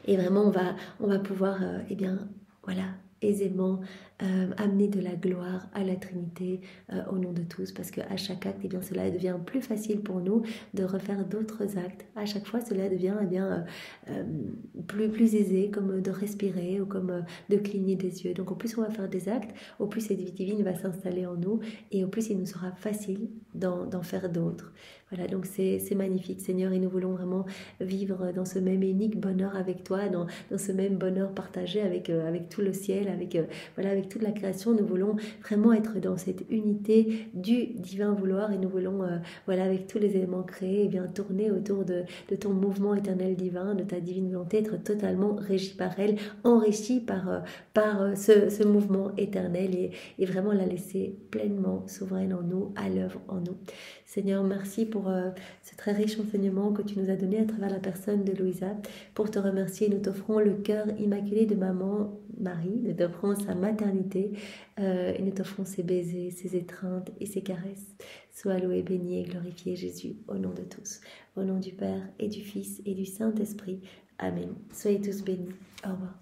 et vraiment on va pouvoir aisément amener de la gloire à la Trinité au nom de tous, parce qu'à chaque acte, cela devient plus facile pour nous de refaire d'autres actes. À chaque fois, cela devient plus aisé, comme de respirer ou comme de cligner des yeux. Donc au plus on va faire des actes, au plus cette vie divine va s'installer en nous et au plus il nous sera facile d'en faire d'autres. Voilà, donc c'est magnifique, Seigneur, et nous voulons vraiment vivre dans ce même unique bonheur avec toi, dans ce même bonheur partagé avec tout le ciel, avec toute la création. Nous voulons vraiment être dans cette unité du divin vouloir et nous voulons, avec tous les éléments créés, tourner autour de ton mouvement éternel divin, de ta divine volonté, être totalement régi par elle, enrichi par ce mouvement éternel et vraiment la laisser pleinement souveraine en nous, à l'œuvre en nous. Seigneur, merci pour ce très riche enseignement que tu nous as donné à travers la personne de Louisa. Pour te remercier, nous t'offrons le cœur immaculé de maman Marie, nous t'offrons sa maternité et nous t'offrons ses baisers, ses étreintes et ses caresses. Sois loué, béni et glorifié Jésus, au nom de tous. Au nom du Père et du Fils et du Saint-Esprit. Amen. Soyez tous bénis. Au revoir.